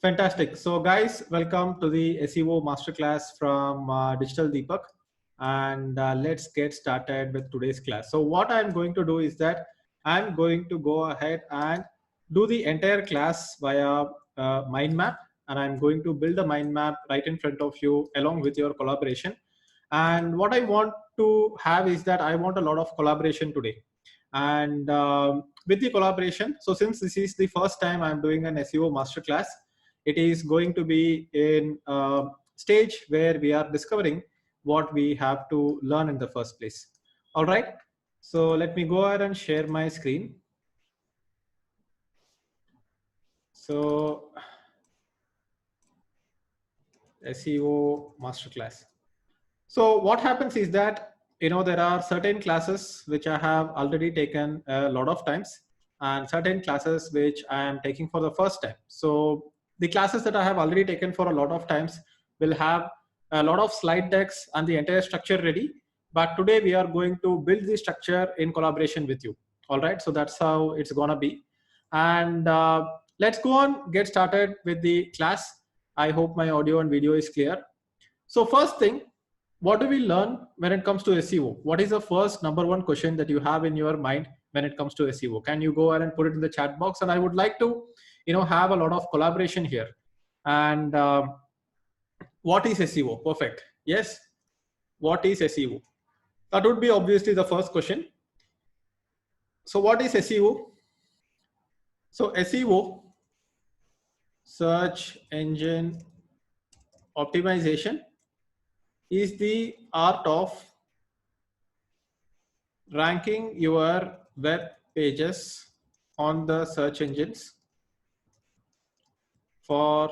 Fantastic. So guys, welcome to the SEO masterclass from Digital Deepak. And let's get started with today's class. So what I'm going to do is that I'm going to go ahead and do the entire class via mind map. And I'm going to build a mind map right in front of you along with your collaboration. And what I want to have is that I want a lot of collaboration today. And with the collaboration, so since this is the first time I'm doing an SEO masterclass, it is going to be in a stage where we are discovering what we have to learn in the first place. All right. So let me go ahead and share my screen. So SEO masterclass. So what happens is that, there are certain classes which I have already taken a lot of times and certain classes which I am taking for the first time. So the classes that I have already taken for a lot of times will have a lot of slide decks and the entire structure ready. But today we are going to build the structure in collaboration with you. All right. So that's how it's going to be. And let's go on, get started with the class. I hope my audio and video is clear. So first thing, what do we learn when it comes to SEO? What is the first number one question that you have in your mind when it comes to SEO? Can you go ahead and put it in the chat box? And I would like to, have a lot of collaboration here. And what is SEO? Perfect. Yes. What is SEO? That would be obviously the first question. So what is SEO? So SEO, search engine optimization, is the art of ranking your web pages on the search engines for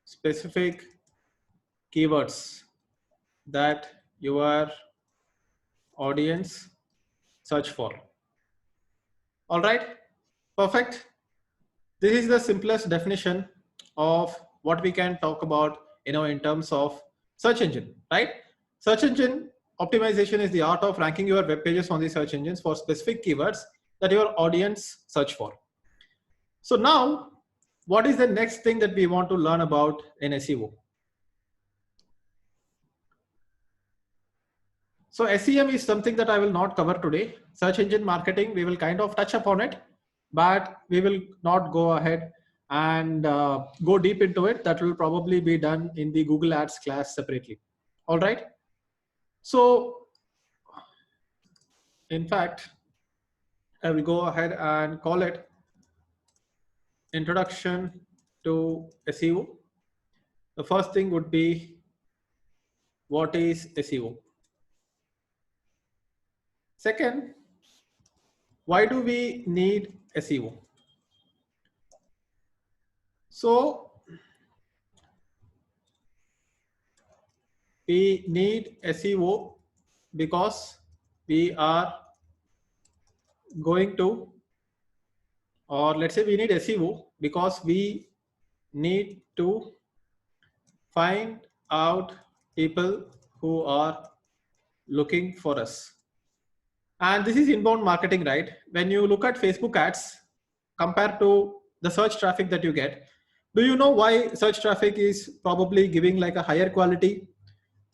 specific keywords that your audience search for. All right, perfect. This is the simplest definition of what we can talk about, in terms of search engine, right? Search engine optimization is the art of ranking your web pages on the search engines for specific keywords that your audience search for. So now, what is the next thing that we want to learn about in SEO? So SEM is something that I will not cover today. Search engine marketing, we will kind of touch upon it, but we will not go ahead and go deep into it. That will probably be done in the Google Ads class separately. All right. So in fact, I will go ahead and call it Introduction to SEO. The first thing would be, what is SEO? Second, why do we need SEO? So we need SEO because we are going to, or let's say we need SEO because we need to find out people who are looking for us. And this is inbound marketing, right? When you look at Facebook ads compared to the search traffic that you get, do you know why search traffic is probably giving like a higher quality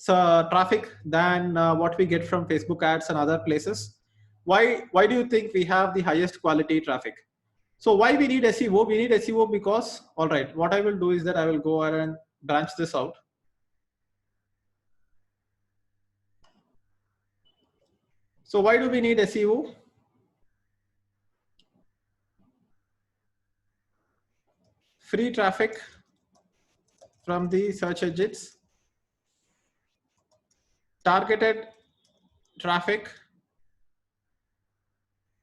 traffic than what we get from Facebook ads and other places? Why do you think we have the highest quality traffic? So why we need SEO? We need SEO because, all right, what I will do is that I will go ahead and branch this out. So why do we need SEO? Free traffic from the search engines, targeted traffic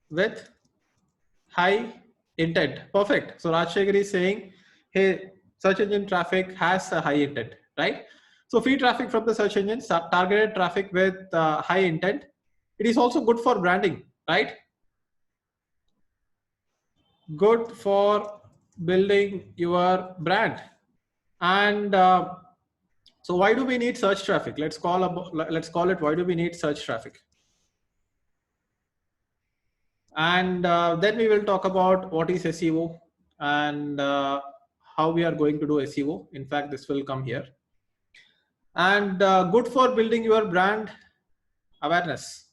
with high intent. Perfect. So Rajshekhar is saying, hey, search engine traffic has a high intent, right? So free traffic from the search engines, targeted traffic with high intent. It is also good for branding, right? Good for building your brand. And so why do we need search traffic? Let's call it, why do we need search traffic? And then we will talk about what is SEO and how we are going to do SEO. In fact, this will come here. And good for building your brand awareness.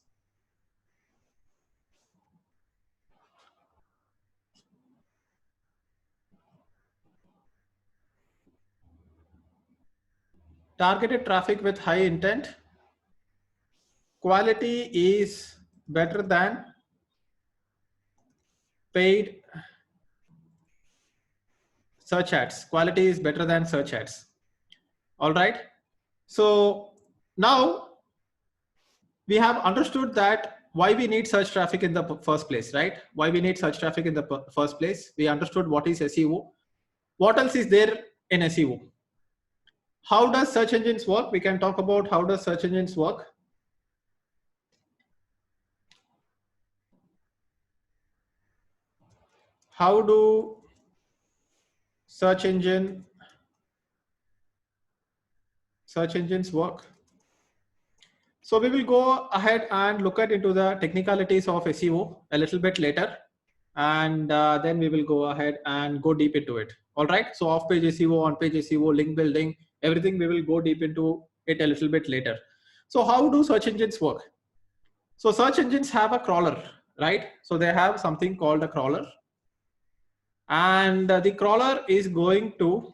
Targeted traffic with high intent. Quality is better than paid search ads. Quality is better than search ads. All right. So now we have understood that why we need search traffic in the first place, right? Why we need search traffic in the first place. We understood what is SEO. What else is there in SEO? How does search engines work? We can talk about how does search engines work. How do search engines work? So we will go ahead and look at into the technicalities of SEO a little bit later, and then we will go ahead and go deep into it. All right. So off-page SEO, on-page SEO, link building, everything we will go deep into it a little bit later. So how do search engines work? So search engines have a crawler, right? So they have something called a crawler, and the crawler is going to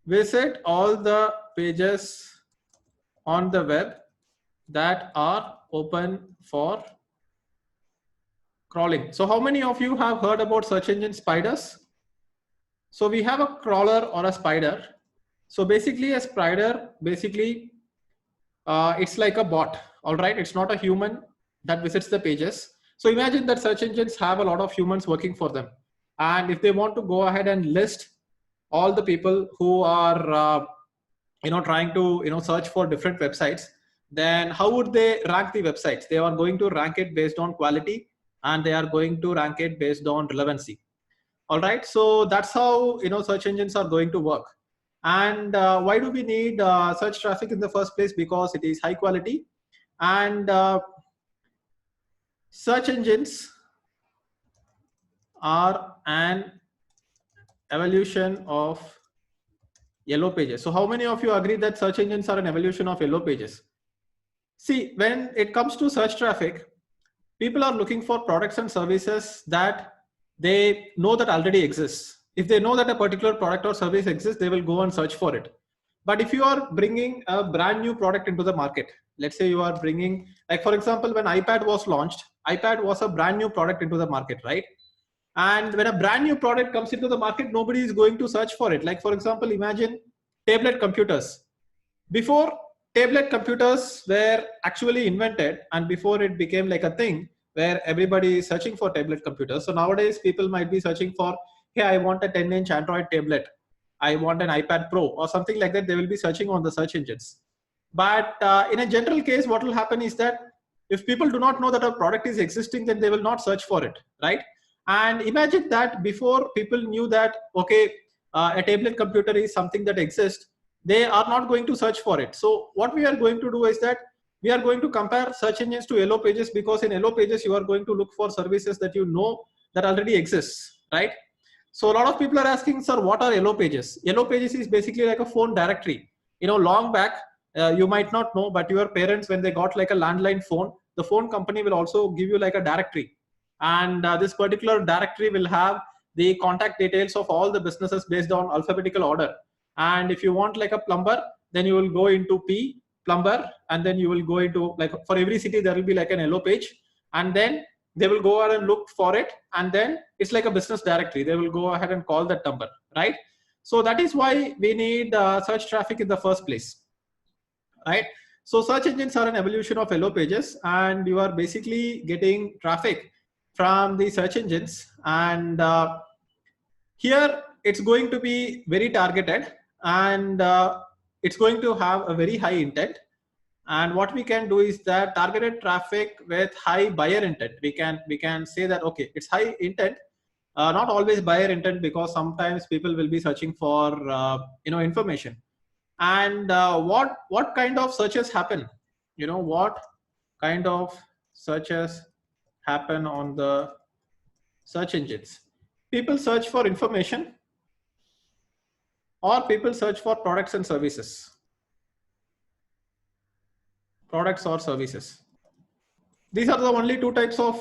visit all the pages on the web that are open for crawling. So how many of you have heard about search engine spiders? So we have a crawler or a spider. So basically a spider, it's like a bot. All right. It's not a human that visits the pages. So imagine that search engines have a lot of humans working for them. And if they want to go ahead and list all the people who are, trying to, search for different websites, then how would they rank the websites? They are going to rank it based on quality, and they are going to rank it based on relevancy. All right. So that's how, search engines are going to work. And why do we need search traffic in the first place? Because it is high quality, and search engines are an evolution of yellow pages. So how many of you agree that search engines are an evolution of yellow pages? See, when it comes to search traffic, people are looking for products and services that they know that already exists. If they know that a particular product or service exists, they will go and search for it. But if you are bringing a brand new product into the market, let's say you are bringing, like for example, when iPad was launched, iPad was a brand new product into the market, right? And when a brand new product comes into the market, nobody is going to search for it. Like for example, imagine tablet computers. Before, tablet computers were actually invented, and before it became like a thing where everybody is searching for tablet computers. So nowadays people might be searching for, hey, I want a 10-inch Android tablet, I want an iPad Pro or something like that. They will be searching on the search engines. But in a general case, what will happen is that if people do not know that a product is existing, then they will not search for it, right? And imagine that before people knew that, okay, a tablet computer is something that exists, they are not going to search for it. So what we are going to do is that we are going to compare search engines to yellow pages, because in yellow pages, you are going to look for services that you know that already exists, right? So a lot of people are asking, sir, what are yellow pages? Yellow pages is basically like a phone directory. Long back, you might not know, but your parents, when they got like a landline phone, the phone company will also give you like a directory. And this particular directory will have the contact details of all the businesses based on alphabetical order. And if you want like a plumber, then you will go into P, plumber, and then you will go into, like, for every city, there will be like an yellow page. And then they will go ahead and look for it. And then it's like a business directory. They will go ahead and call that number, right? So that is why we need search traffic in the first place, right? So search engines are an evolution of yellow pages, and you are basically getting traffic from the search engines. And here it's going to be very targeted, and it's going to have a very high intent. And what we can do is that targeted traffic with high buyer intent, we can say that, okay, it's high intent, not always buyer intent, because sometimes people will be searching for information. And what kind of searches happen? What kind of searches happen on the search engines? People search for information, or people search for products and services. Products or services. These are the only two types of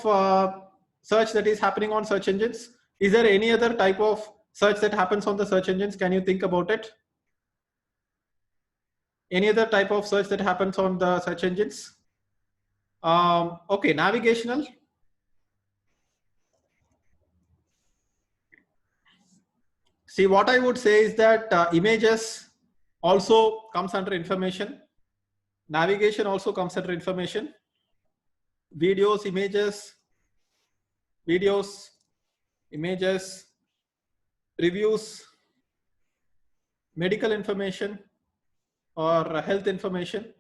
search that is happening on search engines. Is there any other type of search that happens on the search engines? Can you think about it? Any other type of search that happens on the search engines? Okay, navigational. See, what I would say is that images also comes under information. Navigation also comes under information. Videos, images, reviews, medical information or health information,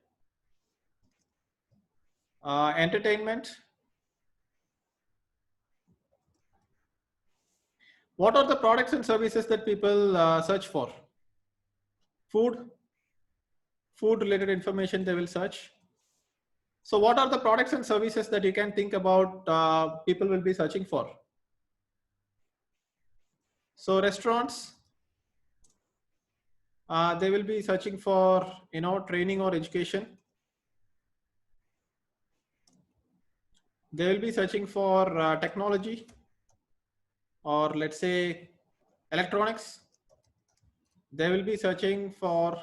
entertainment. What are the products and services that people search for? Food related information they will search. So what are the products and services that you can think about people will be searching for? So restaurants, they will be searching for, training or education. They will be searching for technology, or let's say electronics. They will be searching for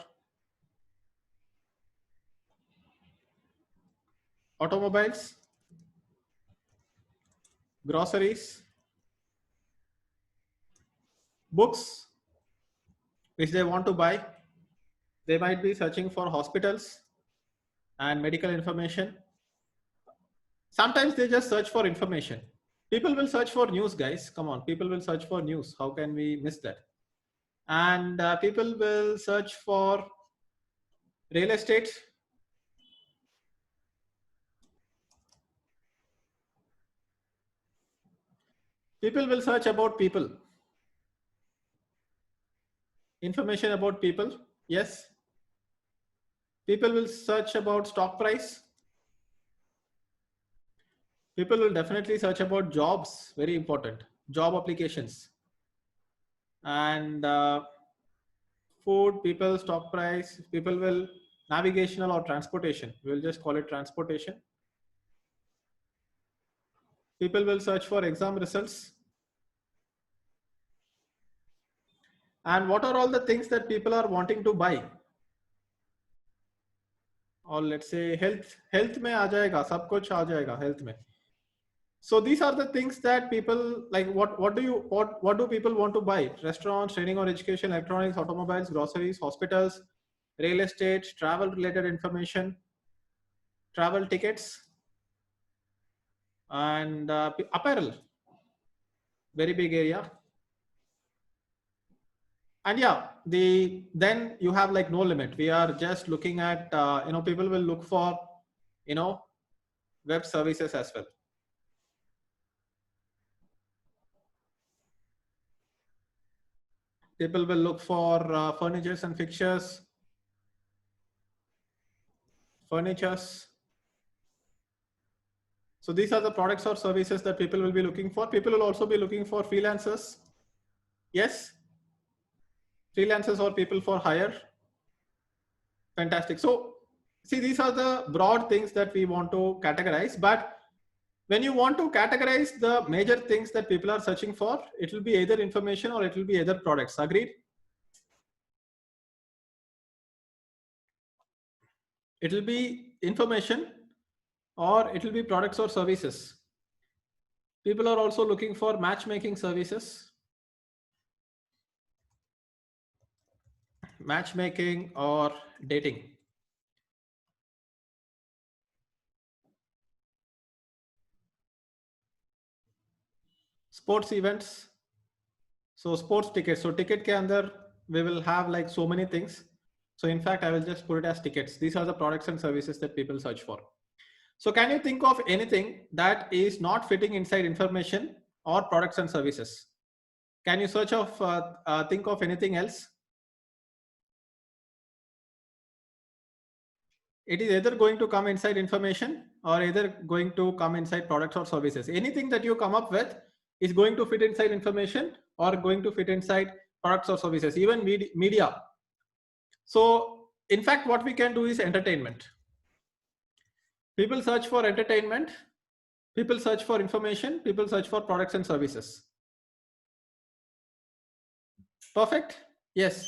automobiles, groceries, books which they want to buy. They might be searching for hospitals and medical information. Sometimes they just search for information. People will search for news, guys. Come on, people will search for news. How can we miss that? And people will search for real estate. People will search about people. Information about people. Yes. People will search about stock price. People will definitely search about jobs. Very important. Job applications. And food, people, stock price. People will navigational or transportation. We'll just call it transportation. People will search for exam results. And what are all the things that people are wanting to buy? Or let's say health में आ जाएगा, सब कुछ आ जाएगा health में. So these are the things that people like. What do people want to buy? Restaurants, training or education, electronics, automobiles, groceries, hospitals, real estate, travel related information, travel tickets, and apparel. Very big area. And yeah, then you have like no limit. We are just looking at people will look for web services as well. People will look for furnitures and fixtures, furnitures. So these are the products or services that people will be looking for. People will also be looking for freelancers. Yes. Freelancers or people for hire. Fantastic. So see, these are the broad things that we want to categorize. But when you want to categorize the major things that people are searching for, it will be either information or it will be either products. Agreed? It will be information or it will be products or services. People are also looking for matchmaking services. Matchmaking or dating. Sports events. So sports tickets. So ticket ke andar we will have like so many things. So in fact, I will just put it as tickets. These are the products and services that people search for. So can you think of anything that is not fitting inside information or products and services? Can you think of anything else? It is either going to come inside information or either going to come inside products or services. Anything that you come up with is going to fit inside information or going to fit inside products or services, even media. So in fact, what we can do is entertainment. People search for entertainment, people search for information, people search for products and services. Perfect? Yes.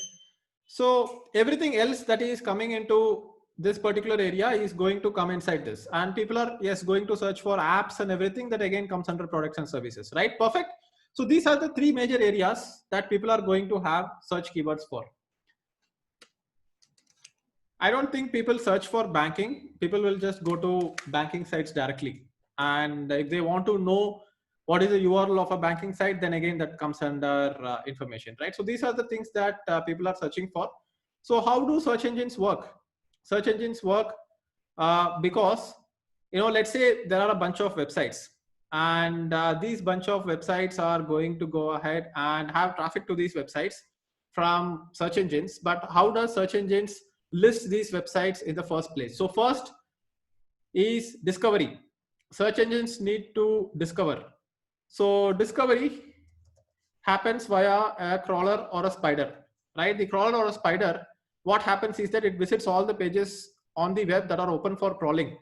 So everything else that is coming into this particular area is going to come inside this, and people are, yes, going to search for apps and everything that again comes under products and services, right? Perfect. So these are the three major areas that people are going to have search keywords for. I don't think people search for banking. People will just go to banking sites directly. And if they want to know what is the URL of a banking site, then again, that comes under information, right? So these are the things that people are searching for. So how do search engines work? Search engines work because, let's say there are a bunch of websites, and these bunch of websites are going to go ahead and have traffic to these websites from search engines. But how does search engines list these websites in the first place? So first is discovery. Search engines need to discover. So discovery happens via a crawler or a spider, right? The crawler or a spider, what happens is that it visits all the pages on the web that are open for crawling,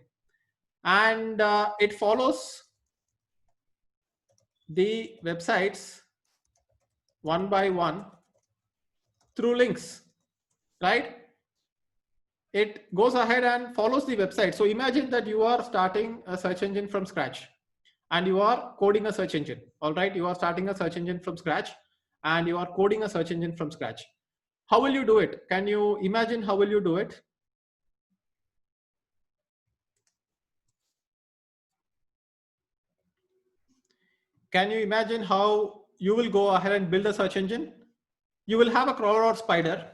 and it follows the websites one by one through links, right? It goes ahead and follows the website. So imagine that you are starting a search engine from scratch and you are coding a search engine. All right, you are starting a search engine from scratch and you are coding a search engine from scratch. How will you do it? Can you imagine how will you do it? Can you imagine how you will go ahead and build a search engine? You will have a crawler or spider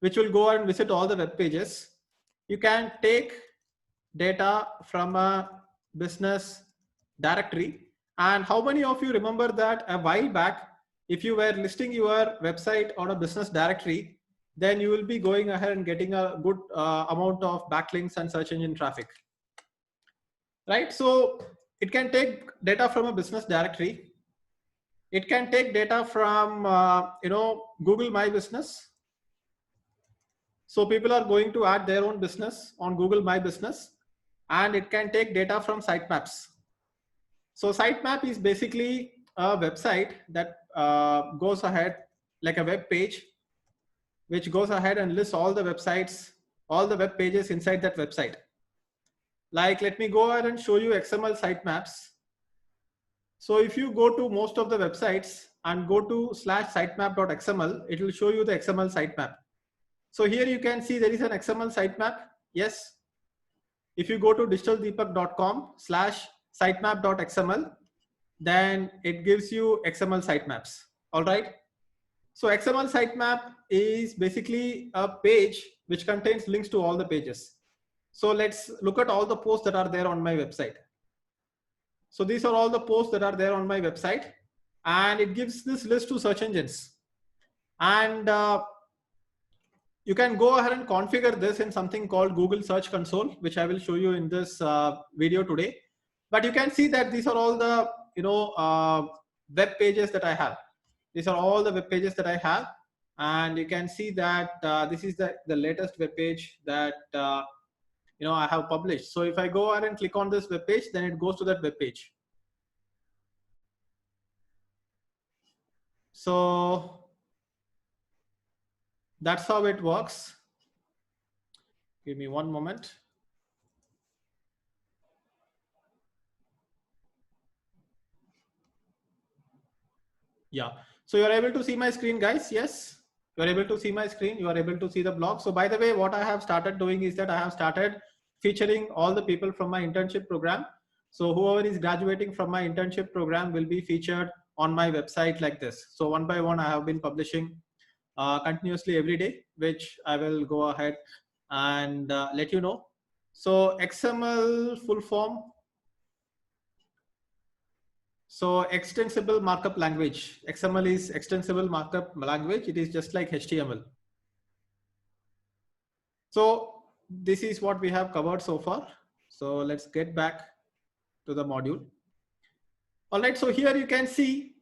which will go and visit all the web pages. You can take data from a business directory. And how many of you remember that a while back, if you were listing your website on a business directory, then you will be going ahead and getting a good amount of backlinks and search engine traffic, right? So it can take data from a business directory. It can take data from, Google My Business. So people are going to add their own business on Google My Business, and it can take data from sitemaps. So sitemap is basically a website that goes ahead, like a web page, which goes ahead and lists all the websites, all the web pages inside that website. Like, let me go ahead and show you XML sitemaps. So if you go to most of the websites and go to /sitemap.xml, it will show you the XML sitemap. So here you can see there is an XML sitemap. Yes. If you go to digitaldeepak.com/sitemap.xml, then it gives you XML sitemaps. All right. So XML sitemap is basically a page which contains links to all the pages. So let's look at all the posts that are there on my website. So these are all the posts that are there on my website, and it gives this list to search engines. And you can go ahead and configure this in something called Google Search Console, which I will show you in this video today. But you can see that these are all the web pages that I have. These are all the web pages that I have, and you can see that this is the latest web page that I have published. So if I go ahead and click on this web page, then it goes to that web page. So that's how it works. Give me one moment. Yeah. So you're able to see my screen, guys? Yes. You're able to see my screen. You are able to see the blog. So by the way, what I have started doing is that I have started featuring all the people from my internship program. So whoever is graduating from my internship program will be featured on my website like this. So one by one, I have been publishing continuously every day, which I will go ahead and let you know. So XML full form. So extensible markup language. XML is extensible markup language. It is just like HTML. So this is what we have covered so far. So let's get back to the module. All right. So here you can see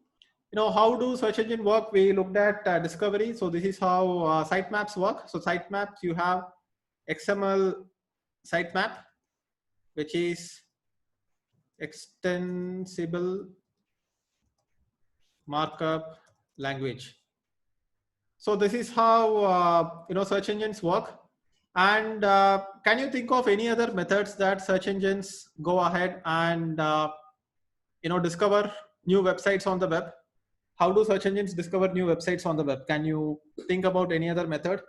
How do search engine work? We looked at discovery. So this is how sitemaps work. So sitemaps, you have XML sitemap, which is extensible markup language. So this is how search engines work. And can you think of any other methods that search engines go ahead and discover new websites on the web? How do search engines discover new websites on the web? Can you think about any other method?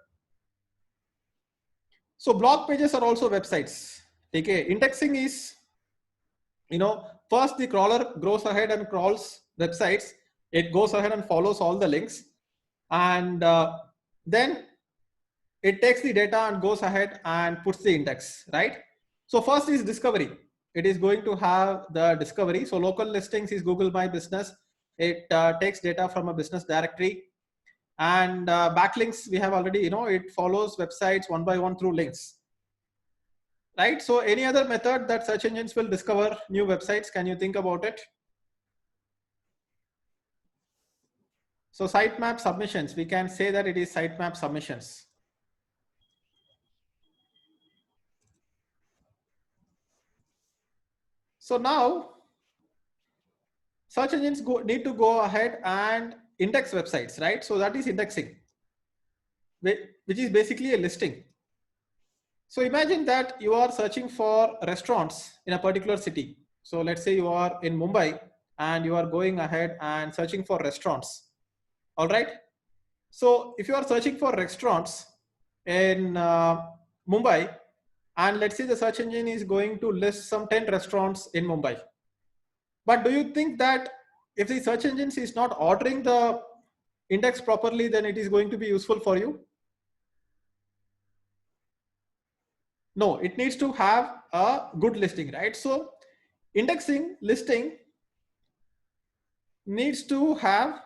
So blog pages are also websites. Okay, indexing is, first the crawler goes ahead and crawls websites. It goes ahead and follows all the links, and then it takes the data and goes ahead and puts the index, right? So first is discovery. It is going to have the discovery. So local listings is Google My Business. It takes data from a business directory, and backlinks we have already, it follows websites one by one through links, right? So any other method that search engines will discover new websites, can you think about it? So sitemap submissions, we can say that it is sitemap submissions. So now search engines need to go ahead and index websites, right? So that is indexing, which is basically a listing. So imagine that you are searching for restaurants in a particular city. So let's say you are in Mumbai and you are going ahead and searching for restaurants. All right. So if you are searching for restaurants in Mumbai, and let's say the search engine is going to list some 10 restaurants in Mumbai. But do you think that if the search engine is not ordering the index properly, then it is going to be useful for you? No, it needs to have a good listing, right? So indexing, listing needs to have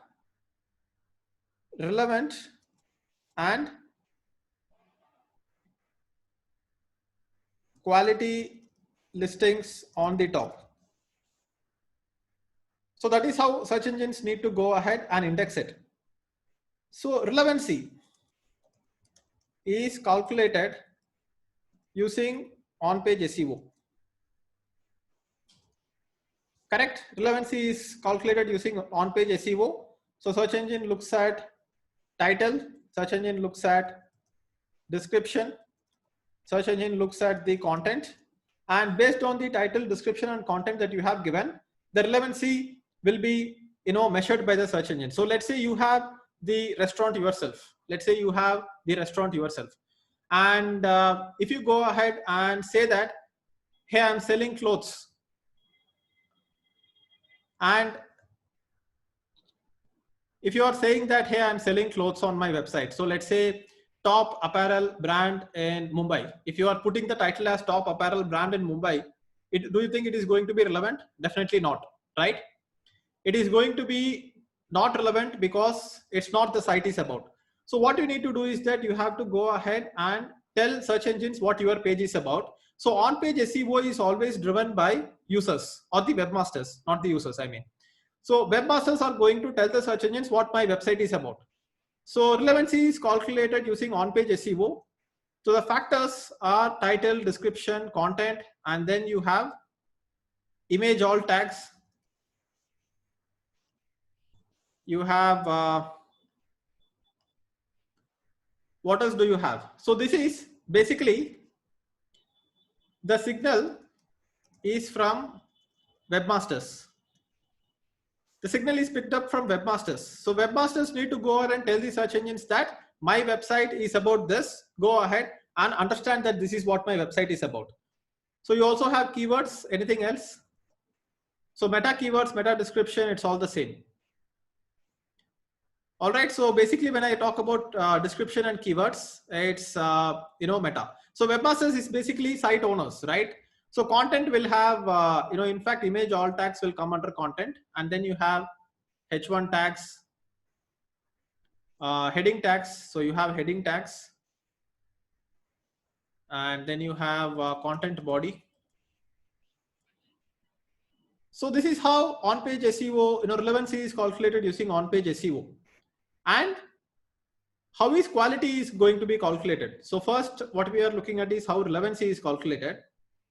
relevant and quality listings on the top. So that is how search engines need to go ahead and index it. So relevancy is calculated using on-page SEO. Correct? Relevancy is calculated using on-page SEO. So search engine looks at title, search engine looks at description, search engine looks at the content, and based on the title, description, and content that you have given, the relevancy will be measured by the search engine. So let's say you have the restaurant yourself. Let's say you have the restaurant yourself, and if you go ahead and say that, hey, I'm selling clothes, and if you are saying that, hey, I'm selling clothes on my website, so let's say top apparel brand in Mumbai. If you are putting the title as top apparel brand in Mumbai, do you think it is going to be relevant? Definitely not, right? It is going to be not relevant because it's not the site is about. So what you need to do is that you have to go ahead and tell search engines what your page is about. So on-page SEO is always driven by users or the webmasters, not the users, I mean. So webmasters are going to tell the search engines what my website is about. So relevancy is calculated using on-page SEO. So the factors are title, description, content, and then you have image alt tags. You have, what else do you have? So this is basically the signal is from webmasters. The signal is picked up from webmasters. So webmasters need to go ahead and tell the search engines that my website is about this. Go ahead and understand that this is what my website is about. So you also have keywords. Anything else? So meta keywords, meta description, it's all the same. All right. So basically, when I talk about description and keywords, it's meta. So webmasters is basically site owners, right? So content will have in fact, image alt tags will come under content, and then you have H1 tags, heading tags. So you have heading tags, and then you have content body. So this is how on-page SEO, relevancy is calculated using on-page SEO. And how is quality is going to be calculated? So first, what we are looking at is how relevancy is calculated.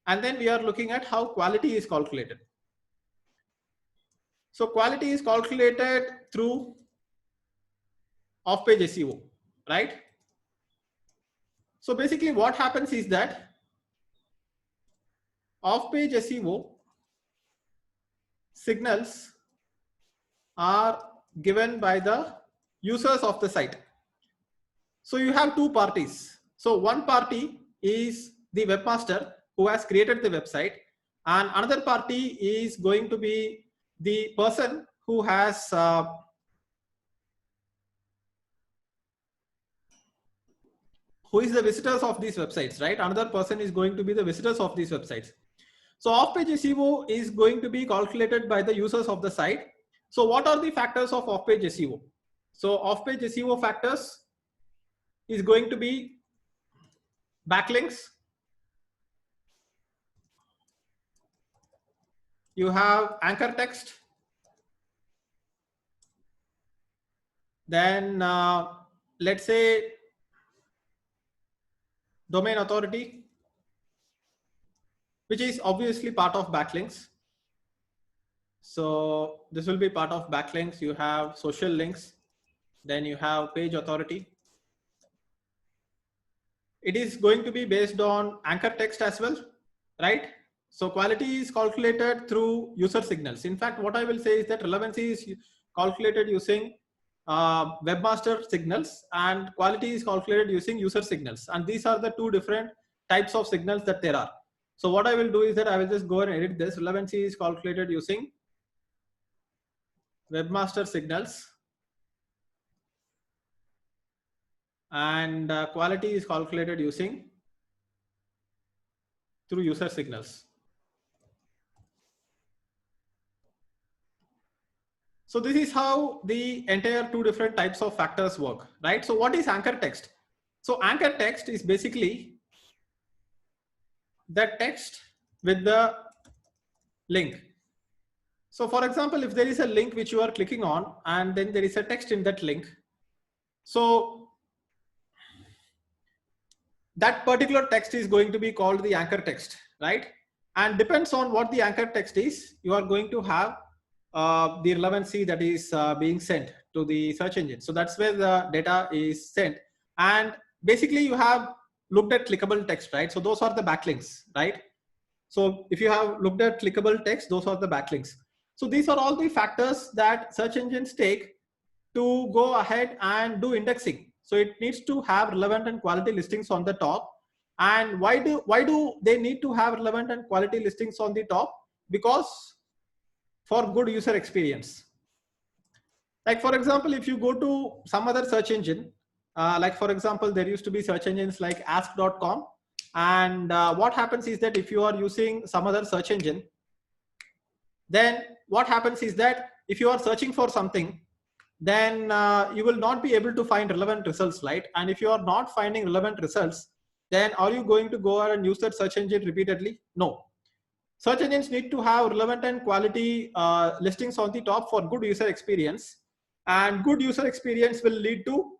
And then we are looking at how quality is calculated. So quality is calculated through off-page SEO, right? So basically what happens is that off-page SEO signals are given by the users of the site. So you have two parties. So one party is the webmaster who has created the website, and another party is going to be the person who has who is the visitors of these websites, right? Another person is going to be the visitors of these websites. So off-page SEO is going to be calculated by the users of the site. So what are the factors of off-page SEO? So off-page SEO factors is going to be backlinks. You have anchor text. Then let's say domain authority, which is obviously part of backlinks. So this will be part of backlinks. You have social links. Then you have page authority. It is going to be based on anchor text as well, right? So quality is calculated through user signals. In fact, what I will say is that relevancy is calculated using webmaster signals, and quality is calculated using user signals. And these are the two different types of signals that there are. So what I will do is that I will just go and edit this. Relevancy is calculated using webmaster signals, and quality is calculated using through user signals. So this is how the entire two different types of factors work, right? So what is anchor text? So anchor text is basically the text with the link. So for example, if there is a link which you are clicking on and then there is a text in that link, so that particular text is going to be called the anchor text, right? And depends on what the anchor text is, you are going to have the relevancy that is being sent to the search engine. So that's where the data is sent. And basically you have looked at clickable text, right? So those are the backlinks, right? So if you have looked at clickable text, those are the backlinks. So these are all the factors that search engines take to go ahead and do indexing. So it needs to have relevant and quality listings on the top. And why do they need to have relevant and quality listings on the top? Because for good user experience. Like for example, if you go to some other search engine, like for example, there used to be search engines like ask.com. And what happens is that if you are using some other search engine, then what happens is that if you are searching for something, then you will not be able to find relevant results, right? And if you are not finding relevant results, then are you going to go out and use that search engine repeatedly? No. Search engines need to have relevant and quality listings on the top for good user experience, and good user experience will lead to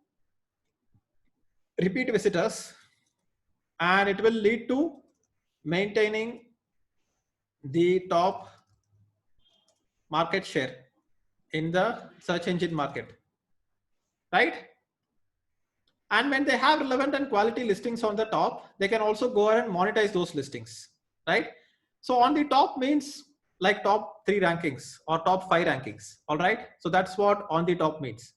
repeat visitors, and it will lead to maintaining the top market share in the search engine market, right? And when they have relevant and quality listings on the top, they can also go ahead and monetize those listings, right? So on the top means like top 3 rankings or top 5 rankings. All right. So that's what on the top means.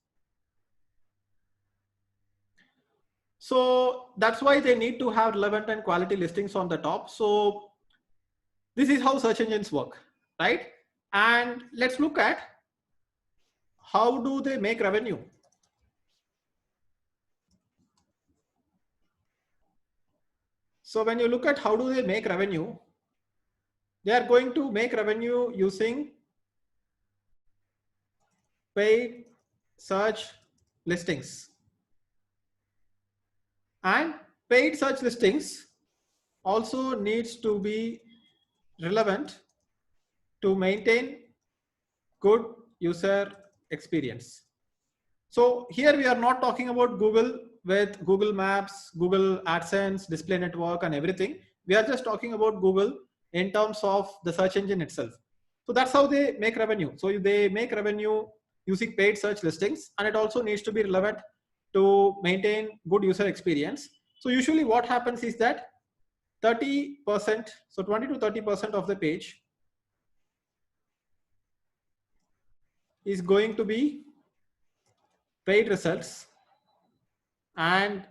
So that's why they need to have relevant and quality listings on the top. So this is how search engines work, right? And let's look at how do they make revenue. So when you look at how do they make revenue, they are going to make revenue using paid search listings. And paid search listings also needs to be relevant to maintain good user experience. So here we are not talking about Google with Google Maps, Google AdSense, display network and everything. We are just talking about Google in terms of the search engine itself. So that's how they make revenue. So they make revenue using paid search listings, and it also needs to be relevant to maintain good user experience. So usually what happens is that 30%, so 20 to 30% of the page is going to be paid results, and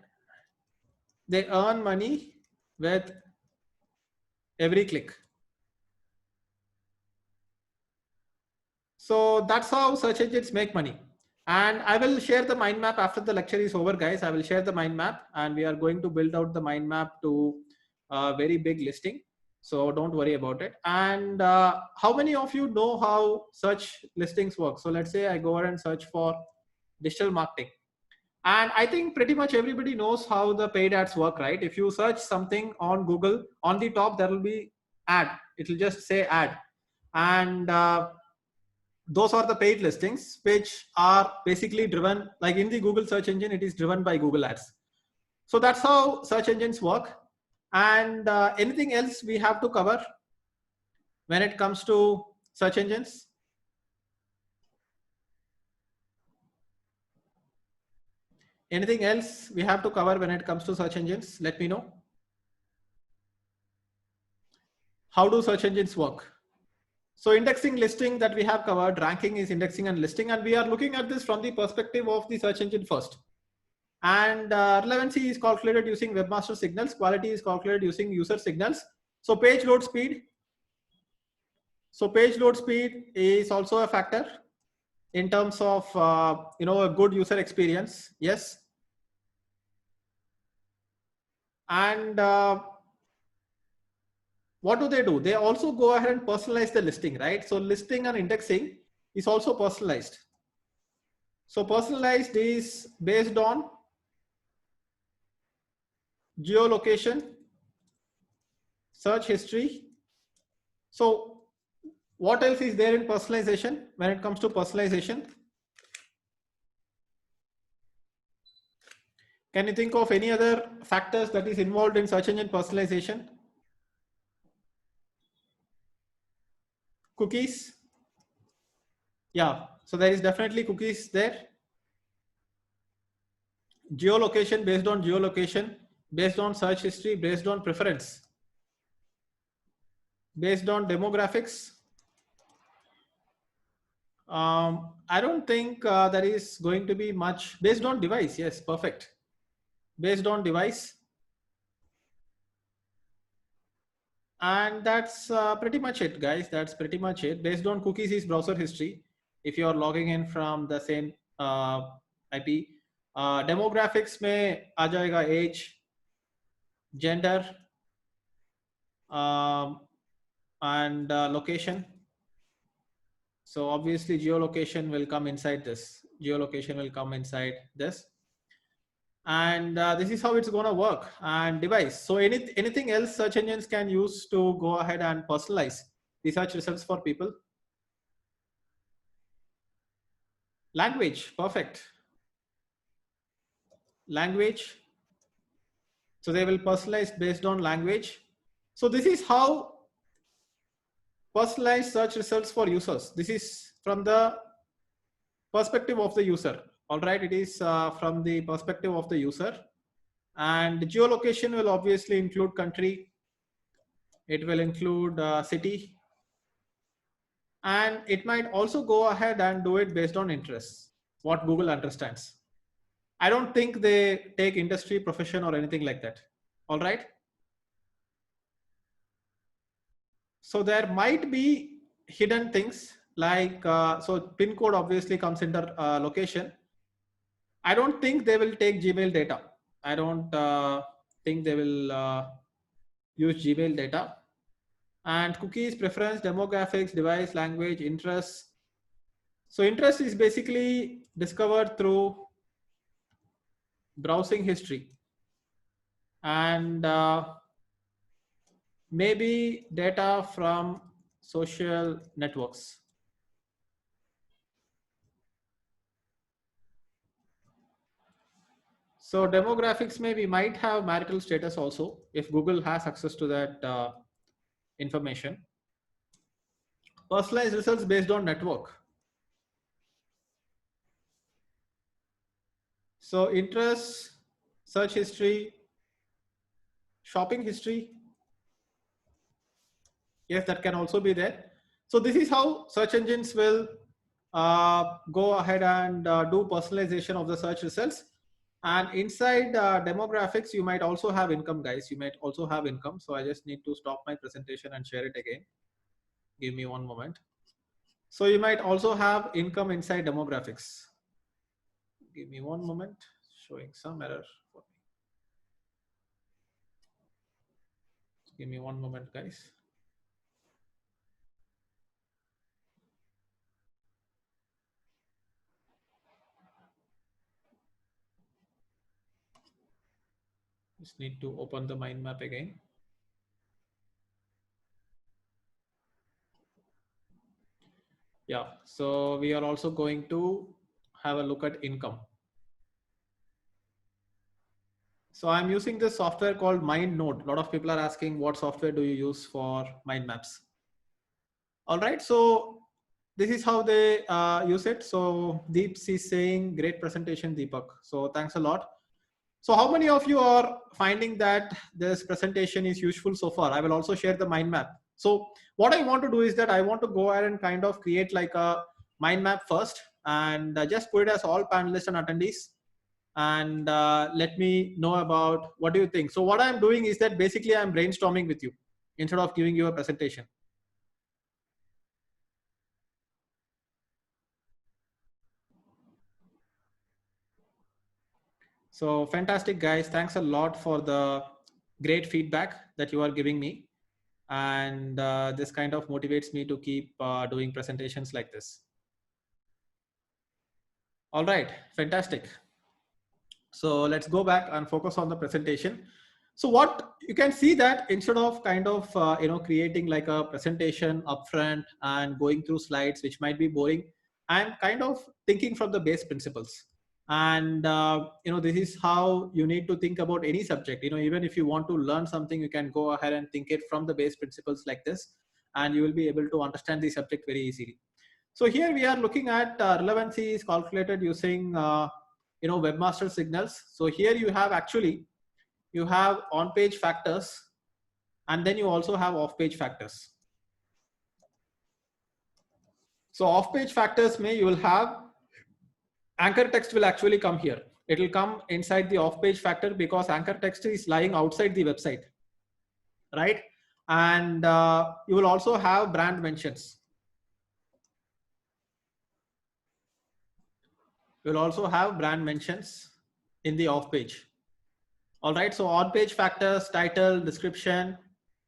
they earn money with every click. So that's how search engines make money. And I will share the mind map after the lecture is over, guys. I will share the mind map, and we are going to build out the mind map to a very big listing. So don't worry about it. And how many of you know how search listings work? So let's say I go ahead and search for digital marketing. And I think pretty much everybody knows how the paid ads work, right? If you search something on Google, on the top, there will be ad. It will just say ad. And those are the paid listings, which are basically driven, like in the Google search engine, it is driven by Google Ads. So that's how search engines work. And anything else we have to cover when it comes to search engines? Anything else we have to cover when it comes to search engines? Let me know. How do search engines work? So indexing, listing that we have covered, ranking is indexing and listing, and we are looking at this from the perspective of the search engine first. And relevancy is calculated using webmaster signals, quality is calculated using user signals. So page load speed. So page load speed is also a factor in terms of a good user experience. Yes. And what do? They also go ahead and personalize the listing, right? So listing and indexing is also personalized. So personalized is based on geolocation, search history. So what else is there in personalization when it comes to personalization? Can you think of any other factors that is involved in search engine personalization? Cookies. Yeah, so there is definitely cookies there. Geolocation, based on geolocation, based on search history, based on preference, based on demographics. I don't think there is going to be much based on device. Yes, perfect. Based on device. And that's pretty much it, guys. That's pretty much it. Based on cookies is browser history. If you are logging in from the same IP, demographics में आ जाएगा age, gender, and location. So obviously geolocation will come inside this. Geolocation will come inside this. And this is how it's going to work. And device. So anything else search engines can use to go ahead and personalize the search results for people? Language, perfect. Language. So they will personalize based on language. So this is how personalized search results for users. This is from the perspective of the user. All right, it is from the perspective of the user. And geolocation will obviously include country. It will include city. And it might also go ahead and do it based on interests, what Google understands. I don't think they take industry, profession, or anything like that. All right. So there might be hidden things like, so pin code obviously comes under location. I don't think they will take Gmail data. I don't think they will use Gmail data. And cookies, preference, demographics, device, language, interests. So interest is basically discovered through browsing history. And maybe data from social networks. So demographics, we might have marital status also if Google has access to that information. Personalized results based on network. So interests, search history, shopping history. Yes, that can also be there. So this is how search engines will go ahead and do personalization of the search results. And inside demographics, you might also have income, guys. You might also have income. So I just need to stop my presentation and share it again. Give me one moment. So you might also have income inside demographics. Give me one moment, showing some error for me. Give me one moment, guys. Just need to open the mind map again. Yeah, so we are also going to have a look at income. So I'm using this software called MindNode. A lot of people are asking what software do you use for mind maps? All right, so this is how they use it. So Deep is saying great presentation, Deepak. So thanks a lot. So how many of you are finding that this presentation is useful so far? I will also share the mind map. So what I want to do is that I want to go ahead and kind of create like a mind map first and just put it as all panelists and attendees and let me know about what do you think. So what I'm doing is that basically I'm brainstorming with you instead of giving you a presentation. So fantastic, guys. Thanks a lot for the great feedback that you are giving me. And this kind of motivates me to keep doing presentations like this. All right, fantastic. So let's go back and focus on the presentation. So what you can see that instead of kind of creating like a presentation upfront and going through slides which might be boring, I'm kind of thinking from the base principles. And this is how you need to think about any subject. Even if you want to learn something, you can go ahead and think it from the base principles like this, and you will be able to understand the subject very easily. So here we are looking at relevancy is calculated using webmaster signals. So here you have you have on-page factors, and then you also have off-page factors. So off-page factors you will have anchor text will actually come here. It will come inside the off-page factor because anchor text is lying outside the website, right? And you will also have brand mentions. You will also have brand mentions in the off-page. All right, so on-page factors, title, description,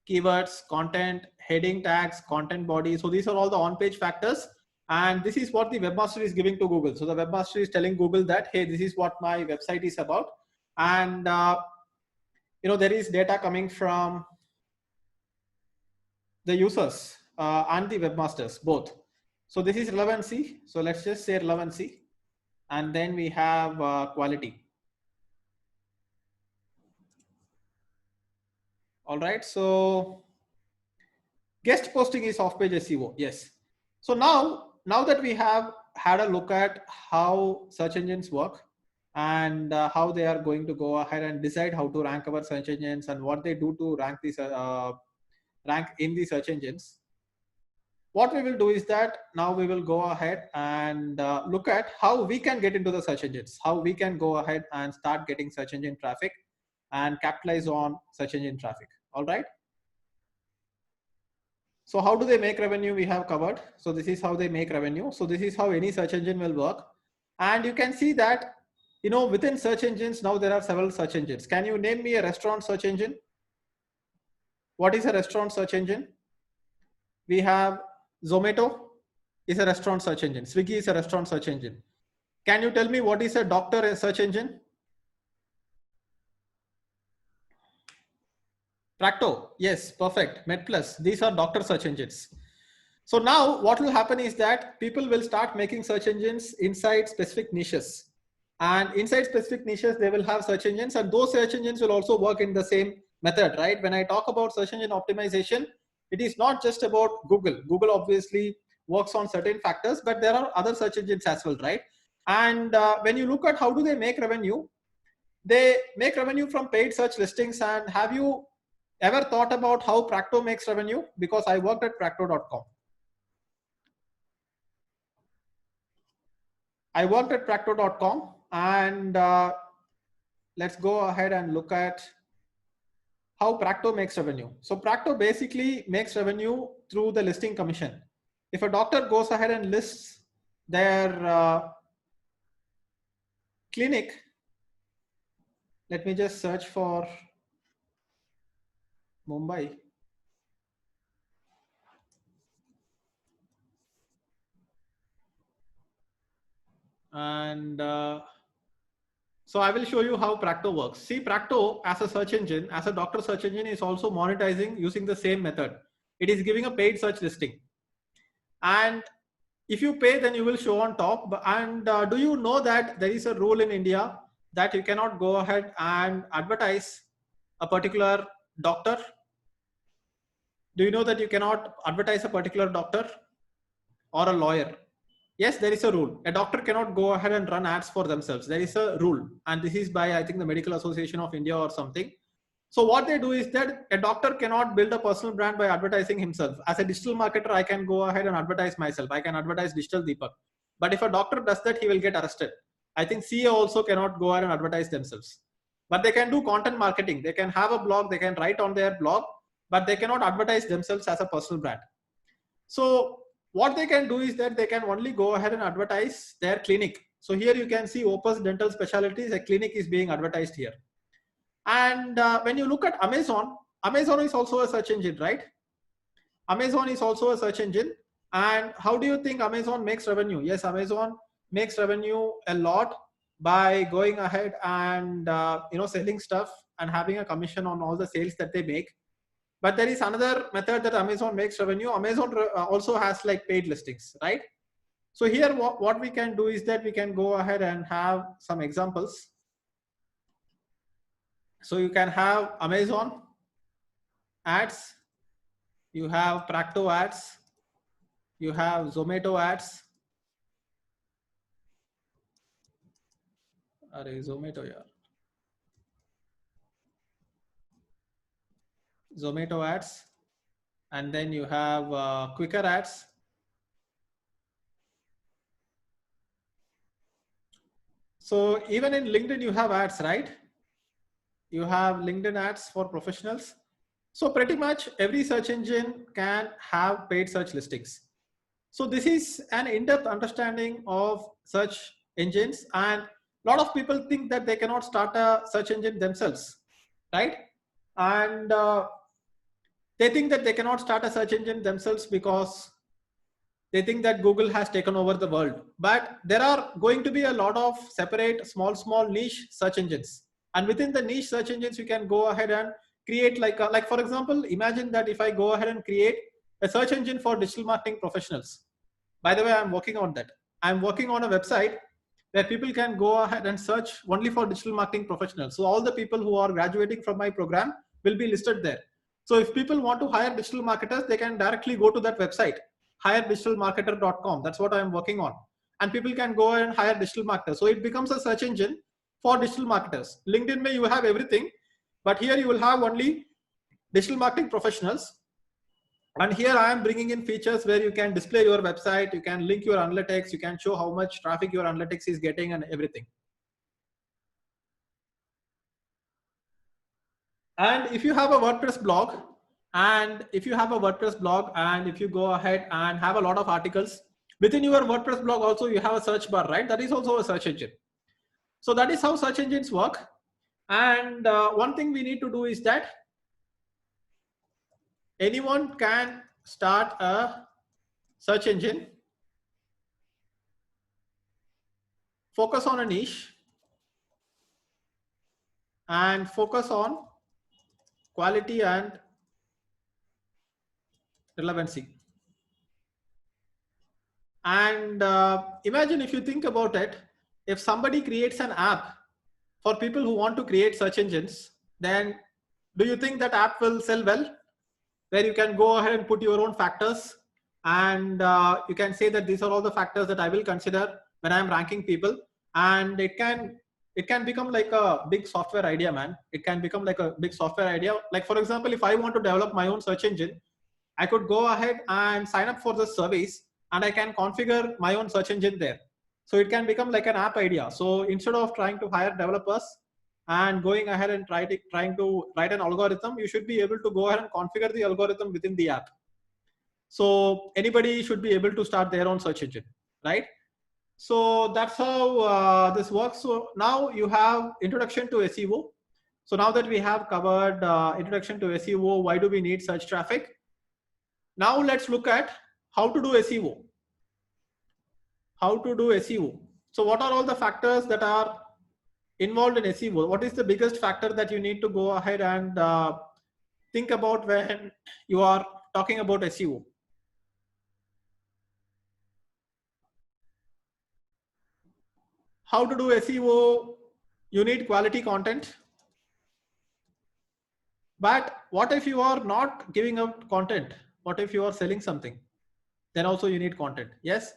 keywords, content, heading tags, content body. So these are all the on-page factors. And this is what the webmaster is giving to Google. So the webmaster is telling Google that, hey, this is what my website is about. And, there is data coming from the users and the webmasters, both. So this is relevancy. So let's just say relevancy. And then we have quality. All right, so guest posting is off-page SEO, yes. So now that we have had a look at how search engines work and how they are going to go ahead and decide how to rank our search engines and what they do to rank these rank in the search engines, what we will do is that now we will go ahead and look at how we can get into the search engines, how we can go ahead and start getting search engine traffic and capitalize on search engine traffic. All right. So how do they make revenue? We have covered. So this is how they make revenue. So this is how any search engine will work. And you can see that, within search engines, now there are several search engines. Can you name me a restaurant search engine? What is a restaurant search engine? We have Zomato is a restaurant search engine. Swiggy is a restaurant search engine. Can you tell me what is a doctor search engine? Practo, yes, perfect. MedPlus, these are doctor search engines. So now what will happen is that people will start making search engines inside specific niches. And inside specific niches, they will have search engines, and those search engines will also work in the same method, right? When I talk about search engine optimization, it is not just about Google. Google obviously works on certain factors, but there are other search engines as well, right? And when you look at how do they make revenue, they make revenue from paid search listings. And have you ever thought about how Practo makes revenue? Because I worked at Practo.com. I worked at Practo.com, and let's go ahead and look at how Practo makes revenue. So Practo basically makes revenue through the listing commission. If a doctor goes ahead and lists their clinic, let me just search for Mumbai. And so I will show you how Practo works. See, Practo as a search engine, as a doctor search engine, is also monetizing using the same method. It is giving a paid search listing. And if you pay, then you will show on top. And do you know that there is a rule in India that you cannot go ahead and advertise a particular doctor? Do you know that you cannot advertise a particular doctor or a lawyer? Yes, there is a rule. A doctor cannot go ahead and run ads for themselves. There is a rule. And this is by, I think, the Medical Association of India or something. So what they do is that a doctor cannot build a personal brand by advertising himself. As a digital marketer, I can go ahead and advertise myself. I can advertise Digital Deepak. But if a doctor does that, he will get arrested. I think CA also cannot go ahead and advertise themselves. But they can do content marketing. They can have a blog. They can write on their blog, but they cannot advertise themselves as a personal brand. So what they can do is that they can only go ahead and advertise their clinic. So here you can see Opus Dental Specialties. A clinic is being advertised here. And when you look at Amazon, Amazon is also a search engine, right? Amazon is also a search engine. And how do you think Amazon makes revenue? Yes, Amazon makes revenue a lot by going ahead and selling stuff and having a commission on all the sales that they make. But there is another method that Amazon makes revenue. Amazon also has like paid listings, right? So here what we can do is that we can go ahead and have some examples. So you can have Amazon ads, you have Practo ads, you have Zomato ads. Zomato, yeah. Zomato ads, and then you have Quikr ads. So even in LinkedIn, you have ads, right? You have LinkedIn ads for professionals. So pretty much every search engine can have paid search listings. So this is an in-depth understanding of search engines, and a lot of people think that they cannot start a search engine themselves, right? And they think that they cannot start a search engine themselves because they think that Google has taken over the world. But there are going to be a lot of separate small niche search engines. And within the niche search engines, you can go ahead and create like for example, imagine that if I go ahead and create a search engine for digital marketing professionals. By the way, I'm working on that. I'm working on a website where people can go ahead and search only for digital marketing professionals. So all the people who are graduating from my program will be listed there. So if people want to hire digital marketers, they can directly go to that website, hiredigitalmarketer.com. That's what I'm working on. And people can go and hire digital marketers. So it becomes a search engine for digital marketers. LinkedIn may you have everything, but here you will have only digital marketing professionals. And here I am bringing in features where you can display your website, you can link your analytics, you can show how much traffic your analytics is getting and everything. And if you have a WordPress blog, and if you go ahead and have a lot of articles, within your WordPress blog also you have a search bar, right? That is also a search engine. So that is how search engines work. And one thing we need to do is that anyone can start a search engine, focus on a niche, and focus on quality and relevancy. And imagine, if you think about it, if somebody creates an app for people who want to create search engines, then do you think that app will sell well? Where you can go ahead and put your own factors, and you can say that these are all the factors that I will consider when I'm ranking people, and it can become like a big software idea, man. It can become like a big software idea. Like, for example, if I want to develop my own search engine, I could go ahead and sign up for the service, and I can configure my own search engine there. So it can become like an app idea. So instead of trying to hire developers and going ahead and trying to write an algorithm, you should be able to go ahead and configure the algorithm within the app. So anybody should be able to start their own search engine, right? So that's how this works. So now you have introduction to SEO. So now that we have covered introduction to SEO, why do we need search traffic? Now let's look at how to do SEO. How to do SEO. So what are all the factors that are involved in SEO? What is the biggest factor that you need to go ahead and think about when you are talking about SEO? How to do SEO? You need quality content. But what if you are not giving out content? What if you are selling something? Then also you need content. Yes.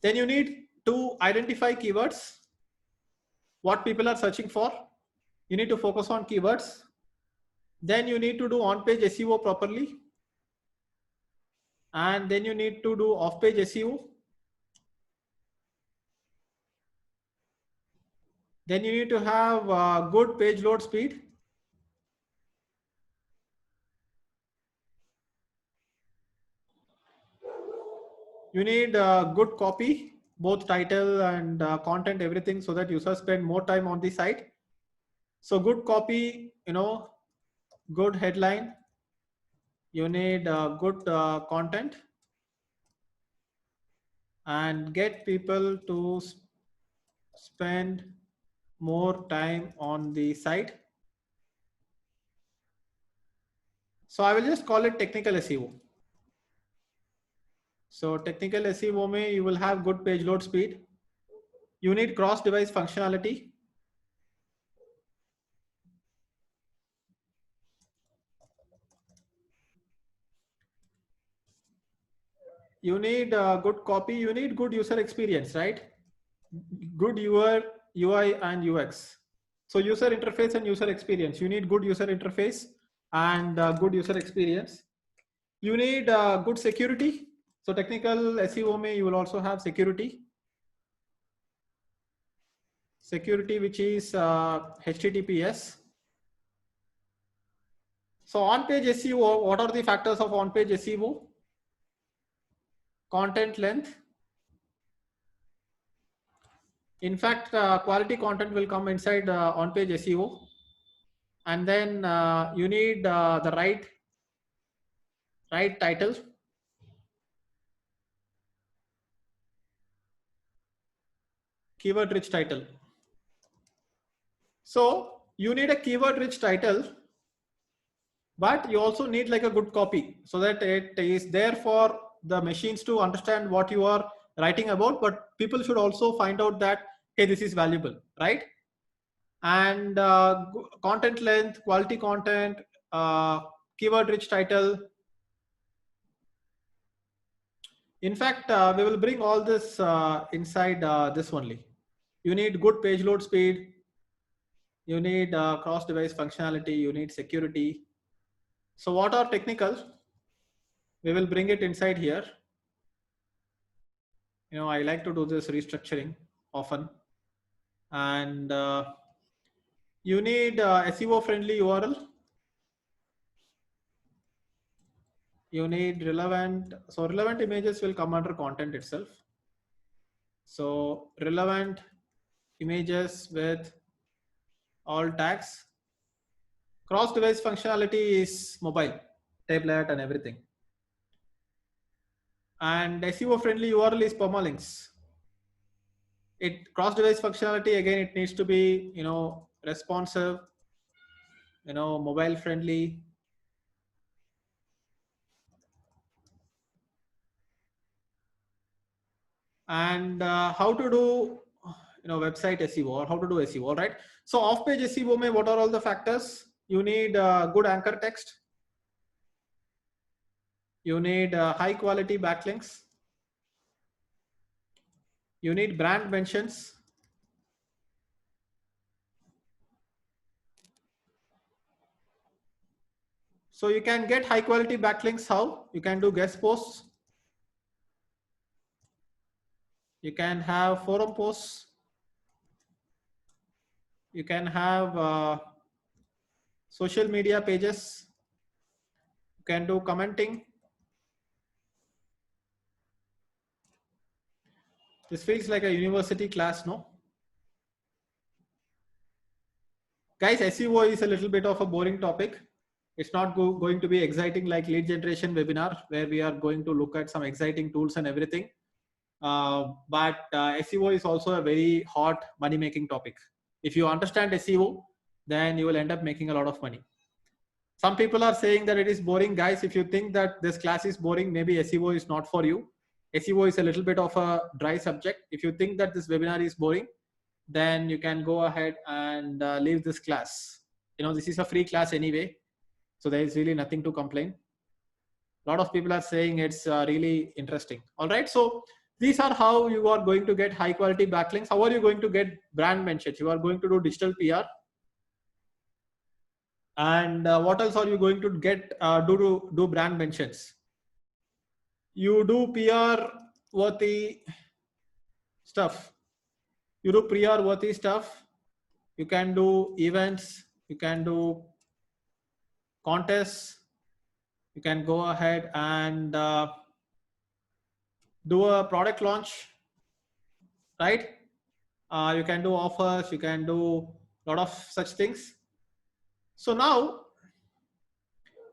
Then you need to identify keywords, what people are searching for. You need to focus on keywords. Then you need to do on-page SEO properly. And then you need to do off-page SEO. Then you need to have good page load speed. You need good copy, both title and content, everything, so that users spend more time on the site. So good copy, good headline. You need good content, and get people to spend more time on the site. So I will just call it technical SEO. So technical SEO mein you will have good page load speed. You need cross device functionality. You need good copy. You need good user experience, right? Good UI and UX. So user interface and user experience. You need good user interface and good user experience. You need good security. So technical SEO mein you will also have security. Security, which is HTTPS. So on-page SEO, what are the factors of on-page SEO? Content length. In fact, quality content will come inside on-page SEO. And then you need the right title. Keyword rich title. So you need a keyword rich title, but you also need like a good copy so that it is there for the machines to understand what you are writing about, but people should also find out that, hey, this is valuable, right? And content length, quality content, keyword rich title. In fact, we will bring all this inside this only. You need good page load speed. You need cross device functionality. You need security. So what are technical? We will bring it inside here. I like to do this restructuring often. And you need SEO friendly URL. You need relevant. So relevant images will come under content itself. So relevant images with all tags. Cross device functionality is mobile, tablet and everything. And SEO friendly URL is permalinks. It cross device functionality, again, it needs to be, responsive, mobile friendly. and how to do website SEO or how to do SEO. All right. So off-page SEO, mein, what are all the factors? You need good anchor text. You need high quality backlinks. You need brand mentions. So you can get high quality backlinks. How? You can do guest posts. You can have forum posts. You can have social media pages. You can do commenting. This feels like a university class, no? Guys, SEO is a little bit of a boring topic. It's not going to be exciting like lead generation webinar where we are going to look at some exciting tools and everything. But SEO is also a very hot money making topic. If you understand SEO, then you will end up making a lot of money. Some people are saying that it is boring. Guys, if you think that this class is boring, maybe SEO is not for you. SEO is a little bit of a dry subject. If you think that this webinar is boring, then you can go ahead and leave this class. This is a free class anyway, so there is really nothing to complain. A lot of people are saying it's really interesting. All right, so these are how you are going to get high quality backlinks. How are you going to get brand mentions? You are going to do digital PR. And what else are you going to get do brand mentions? You do PR worthy stuff. You do PR worthy stuff. You can do events. You can do contests. You can go ahead and do a product launch, right? You can do offers. You can do a lot of such things. So now,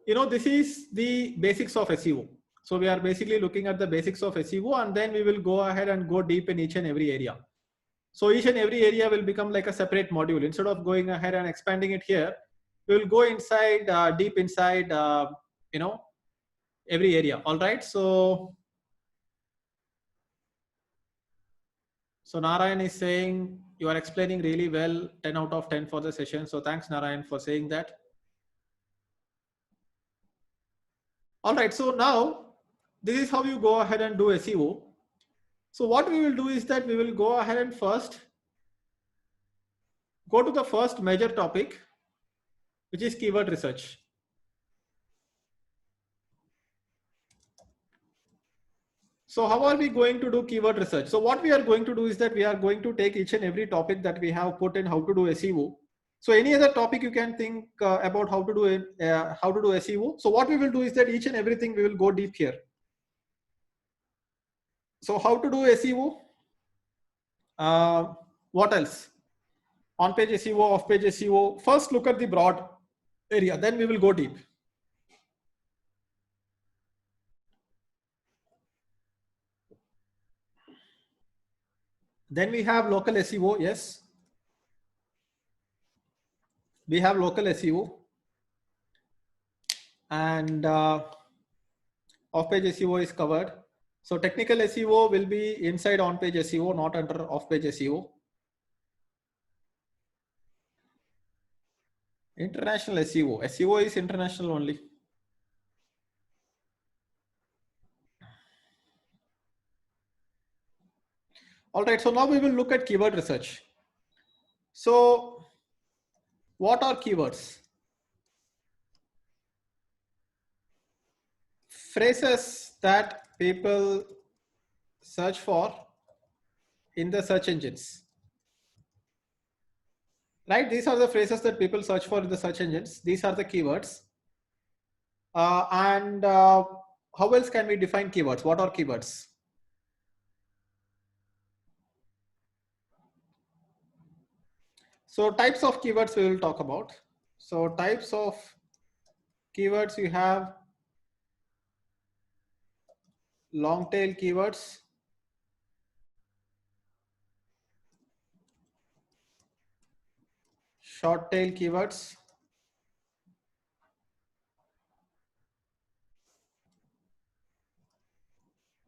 this is the basics of SEO. So we are basically looking at the basics of SEO, and then we will go ahead and go deep in each and every area. So each and every area will become like a separate module. Instead of going ahead and expanding it here, we will go inside, deep inside, every area. All right. So Narayan is saying you are explaining really well, 10 out of 10 for the session. So thanks Narayan for saying that. All right. So now this is how you go ahead and do SEO. So what we will do is that we will go ahead and first go to the first major topic, which is keyword research. So how are we going to do keyword research? So what we are going to do is that we are going to take each and every topic that we have put in how to do SEO. So any other topic you can think about how to do it, how to do SEO. So what we will do is that each and everything we will go deep here. So how to do SEO? What else? On-page SEO, off-page SEO. First look at the broad area, then we will go deep. Then we have local SEO. Yes, we have local SEO, and off-page SEO is covered. So technical SEO will be inside on-page SEO, not under off-page SEO. International SEO. SEO is international only. All right, so now we will look at keyword research. So what are keywords? Phrases that people search for in the search engines. Right, these are the phrases that people search for in the search engines. These are the keywords. And how else can we define keywords? What are keywords? So types of keywords we will talk about. So types of keywords, you have long tail keywords, short tail keywords,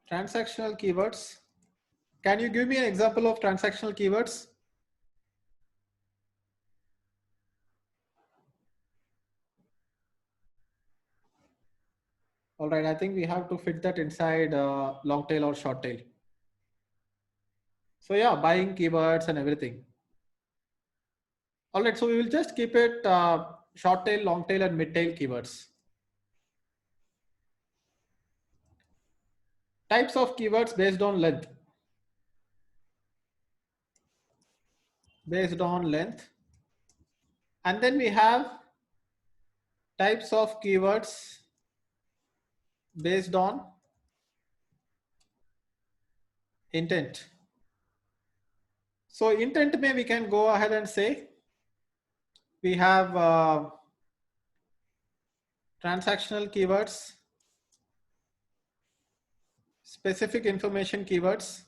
transactional keywords, Can you give me an example of transactional keywords? All right, I think we have to fit that inside long tail or short tail. So yeah, buying keywords and everything. All right, so we will just keep it short tail, long tail, and mid tail keywords. Types of keywords based on length. Based on length. And then we have types of keywords based on intent. So intent may we can go ahead and say we have transactional keywords, specific information keywords.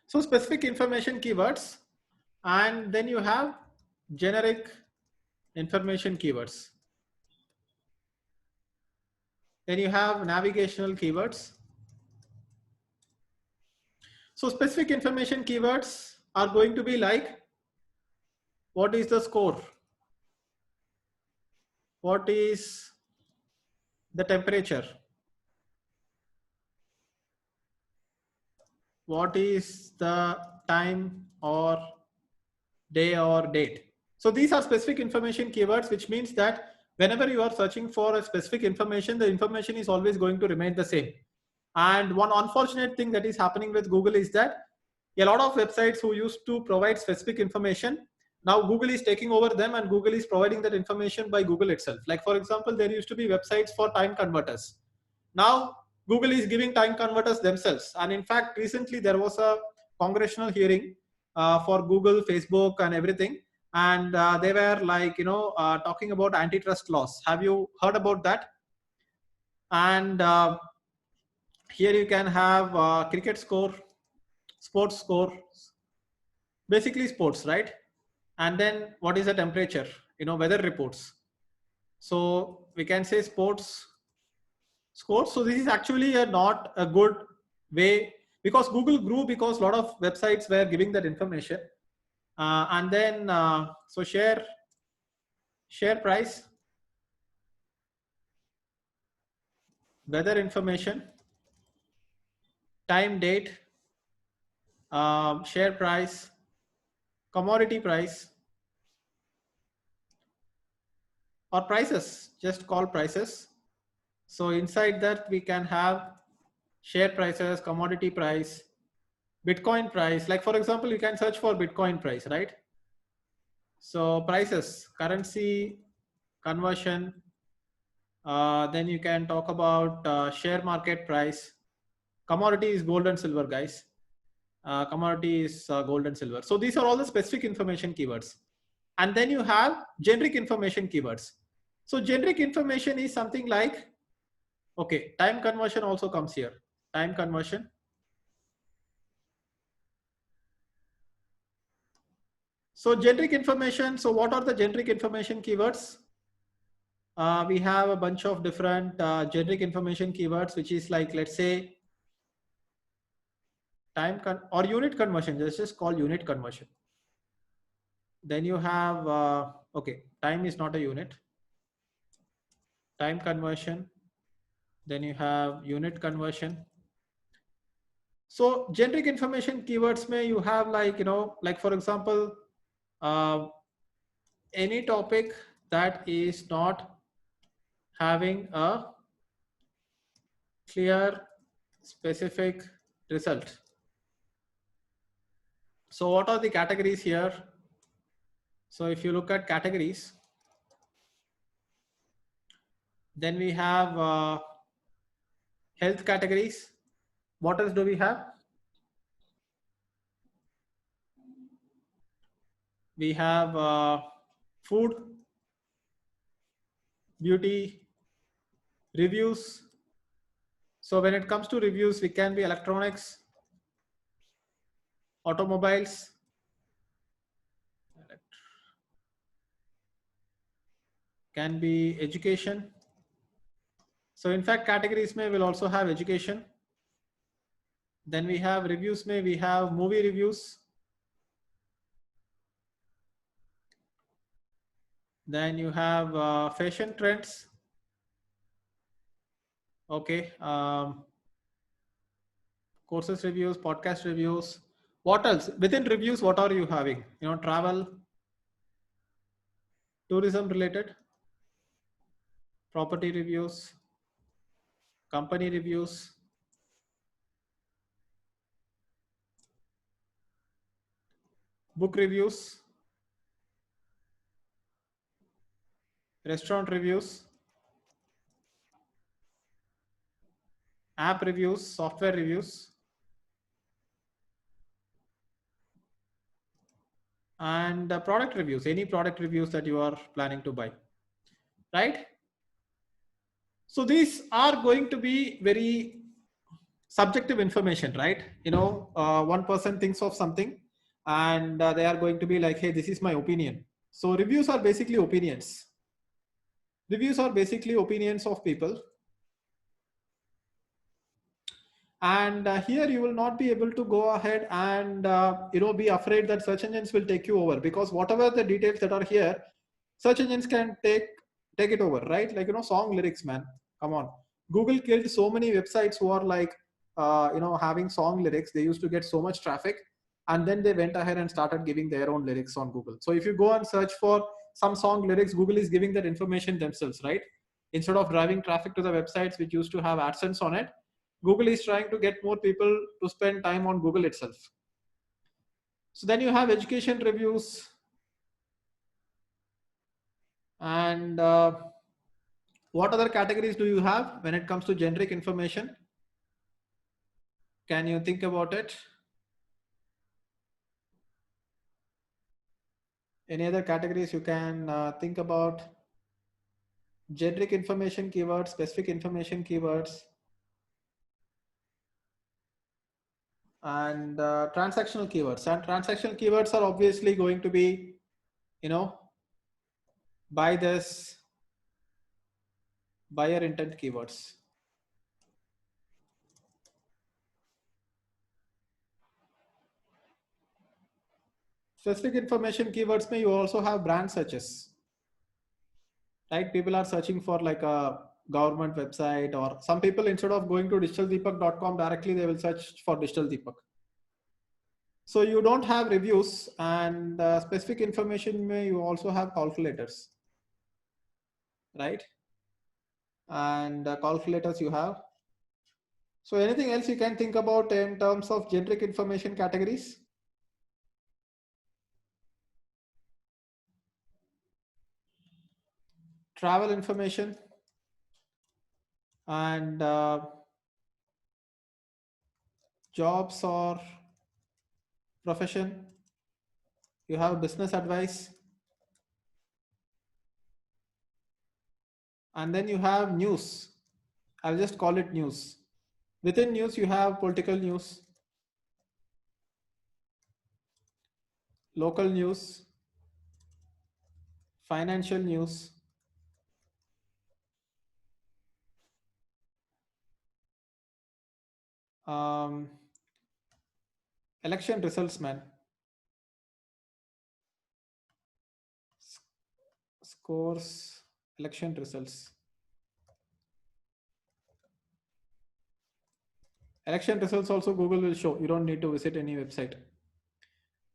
So specific information keywords, and then you have generic information keywords. Then you have navigational keywords. So specific information keywords are going to be like, what is the score? What is the temperature? What is the time or day or date? So these are specific information keywords, which means that whenever you are searching for a specific information, the information is always going to remain the same. And one unfortunate thing that is happening with Google is that a lot of websites who used to provide specific information, now Google is taking over them and Google is providing that information by Google itself. Like for example, there used to be websites for time converters. Now Google is giving time converters themselves. And in fact, recently there was a congressional hearing for Google, Facebook and everything. And they were like, talking about antitrust laws. Have you heard about that? And here you can have cricket score, sports score, basically sports, right? And then what is the temperature? Weather reports. So we can say sports scores. So this is actually not a good way, because Google grew because a lot of websites were giving that information. And then so share price, weather information, time, date, share price, commodity price, or prices, just call prices. So inside that we can have share prices, commodity price, Bitcoin price. Like for example, you can search for Bitcoin price, right? So prices, currency conversion. Then you can talk about share market price. Commodity is gold and silver, guys. Commodity is gold and silver. So these are all the specific information keywords. And then you have generic information keywords. So generic information is something like, okay, time conversion also comes here. Time conversion. So generic information. So what are the generic information keywords? We have a bunch of different generic information keywords, which is like, let's say, time or unit conversion. Let's just call unit conversion. Then you have, okay, time is not a unit. Time conversion. Then you have unit conversion. So generic information keywords may you have like, like for example, any topic that is not having a clear specific result. So what are the categories here? So if you look at categories, then we have health categories. What else do we have? We have food, beauty, reviews. So when it comes to reviews, we can be electronics, automobiles, can be education, So in fact, categories may will also have education. Then we have reviews, may we have movie reviews. Then you have fashion trends. Okay. Courses reviews, podcast reviews. What else? Within reviews, what are you having? Travel, tourism related, property reviews, company reviews, book reviews, restaurant reviews, app reviews, software reviews, and product reviews, any product reviews that you are planning to buy, right? So these are going to be very subjective information, right? One person thinks of something and they are going to be like, hey, this is my opinion. So reviews are basically opinions. Reviews are basically opinions of people. And here you will not be able to go ahead and be afraid that search engines will take you over, because whatever the details that are here, search engines can take it over, right? Like, song lyrics, man, come on. Google killed so many websites who are like having song lyrics. They used to get so much traffic, and then they went ahead and started giving their own lyrics on Google. So if you go and search for some song lyrics, Google is giving that information themselves, right? Instead of driving traffic to the websites which used to have AdSense on it, Google is trying to get more people to spend time on Google itself. So then you have education reviews, and what other categories do you have when it comes to generic information? Can you think about it? Any other categories you can think about? Generic information keywords, specific information keywords, and transactional keywords. And transactional keywords are obviously going to be, buy this, buyer intent keywords. Specific information keywords may you also have brand searches, right? People are searching for like a government website, or some people, instead of going to digitaldeepak.com directly, they will search for Digital Deepak. So you don't have reviews, and specific information may you also have calculators, right? And calculators you have. So anything else you can think about in terms of generic information categories? Travel information, and jobs or profession. You have business advice, and then you have news. I'll just call it news. Within news, you have political news, local news, financial news, um, election results, man. Scores, election results. Election results also Google will show. You don't need to visit any website.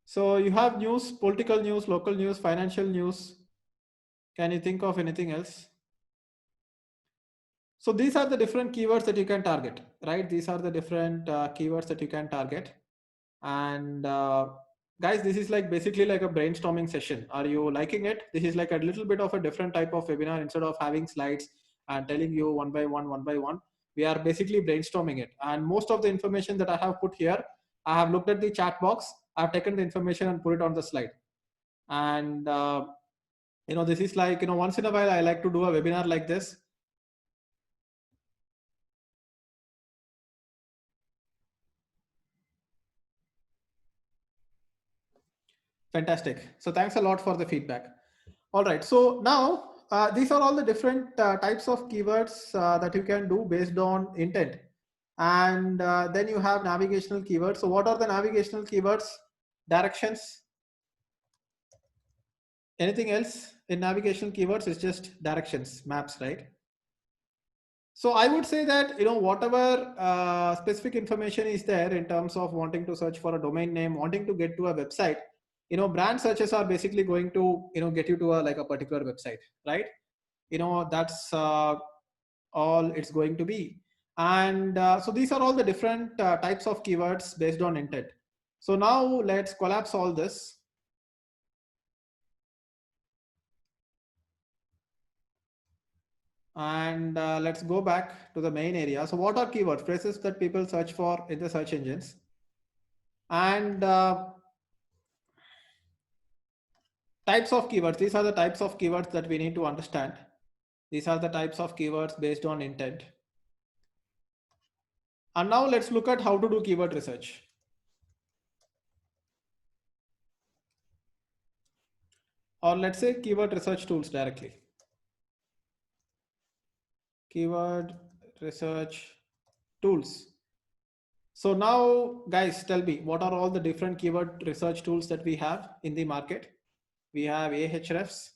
So you have news, political news, local news, financial news. Can you think of anything else? So these are the different keywords that you can target, right? These are the different keywords that you can target. And guys, this is like basically like a brainstorming session. Are you liking it? This is like a little bit of a different type of webinar. Instead of having slides and telling you one by one, we are basically brainstorming it. And most of the information that I have put here, I have looked at the chat box. I've taken the information and put it on the slide. And this is like, once in a while I like to do a webinar like this. Fantastic. So thanks a lot for the feedback. All right. So now these are all the different types of keywords that you can do based on intent. And then you have navigational keywords. So what are the navigational keywords? Directions. Anything else in navigational keywords is just directions, maps, right? So I would say that, whatever specific information is there in terms of wanting to search for a domain name, wanting to get to a website, brand searches are basically going to, get you to like a particular website, right? That's all it's going to be. And so these are all the different types of keywords based on intent. So now let's collapse all this. And let's go back to the main area. So what are keywords? Phrases that people search for in the search engines. And types of keywords. These are the types of keywords that we need to understand. These are the types of keywords based on intent. And now let's look at how to do keyword research. Or let's say keyword research tools directly. Keyword research tools. So now guys, tell me, what are all the different keyword research tools that we have in the market? We have Ahrefs.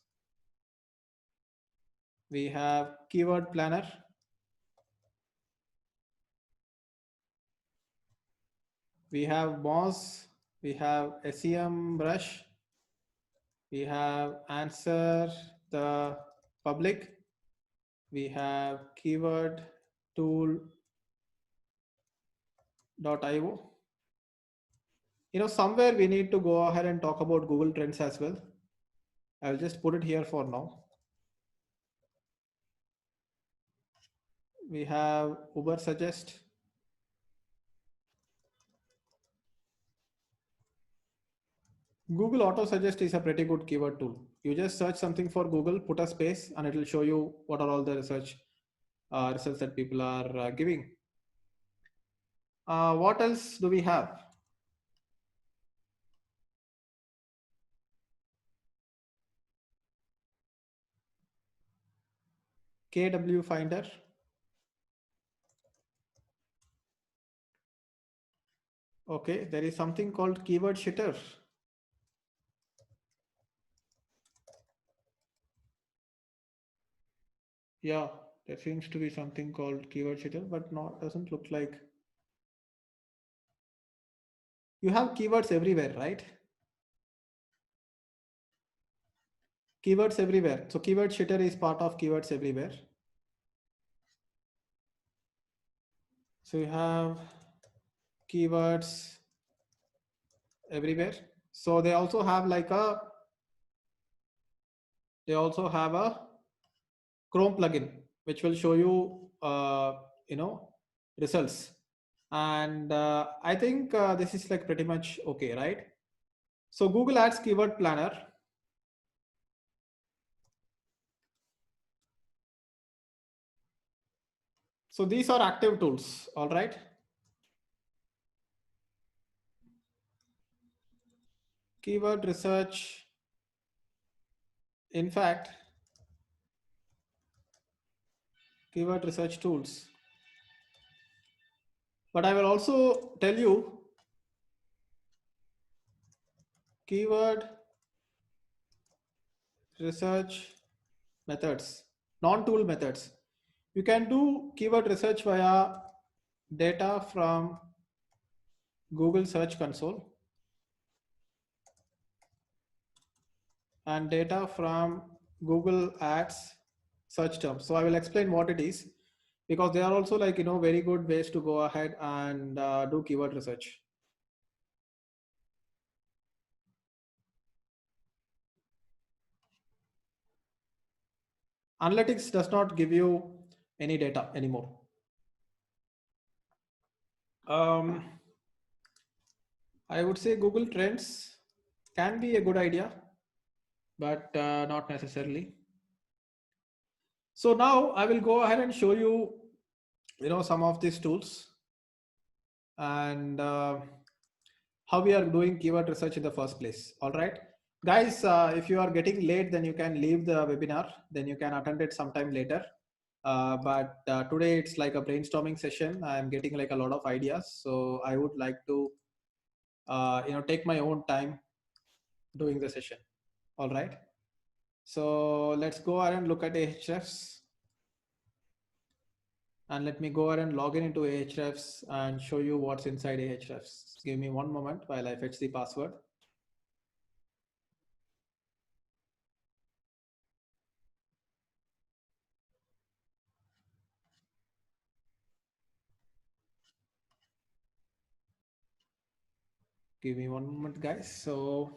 We have Keyword Planner. We have Moz. We have SEMrush. We have Answer the Public. We have Keyword Tool.io. Somewhere we need to go ahead and talk about Google Trends as well. I'll just put it here for now. We have Ubersuggest. Google Auto Suggest is a pretty good keyword tool. You just search something for Google, put a space, and it will show you what are all the research results that people are giving. What else do we have? KW Finder. Okay, there is something called Keyword Shitter. Yeah, there seems to be something called Keyword Shitter, but doesn't look like. You have keywords everywhere, right? Keywords everywhere. So Keyword Shitter is part of keywords everywhere. So you have keywords everywhere. So they also have like a Chrome plugin which will show you results. And I think this is like pretty much okay, right? So Google Ads Keyword Planner. So these are active tools, all right? Keyword research. In fact, keyword research tools. But I will also tell you keyword research methods, non-tool methods. You can do keyword research via data from Google Search Console and data from Google Ads search terms. So I will explain what it is, because they are also like, very good ways to go ahead and do keyword research. Analytics does not give you any data anymore. I would say Google Trends can be a good idea, but not necessarily. So now I will go ahead and show you, some of these tools and how we are doing keyword research in the first place. All right. Guys, if you are getting late, then you can leave the webinar. Then you can attend it sometime later. But today it's like a brainstorming session. I'm getting like a lot of ideas, so I would like to, take my own time doing the session. All right. So let's go ahead and look at Ahrefs, and let me go ahead and log in into Ahrefs and show you what's inside Ahrefs. Give me one moment while I fetch the password. Give me one moment, guys. So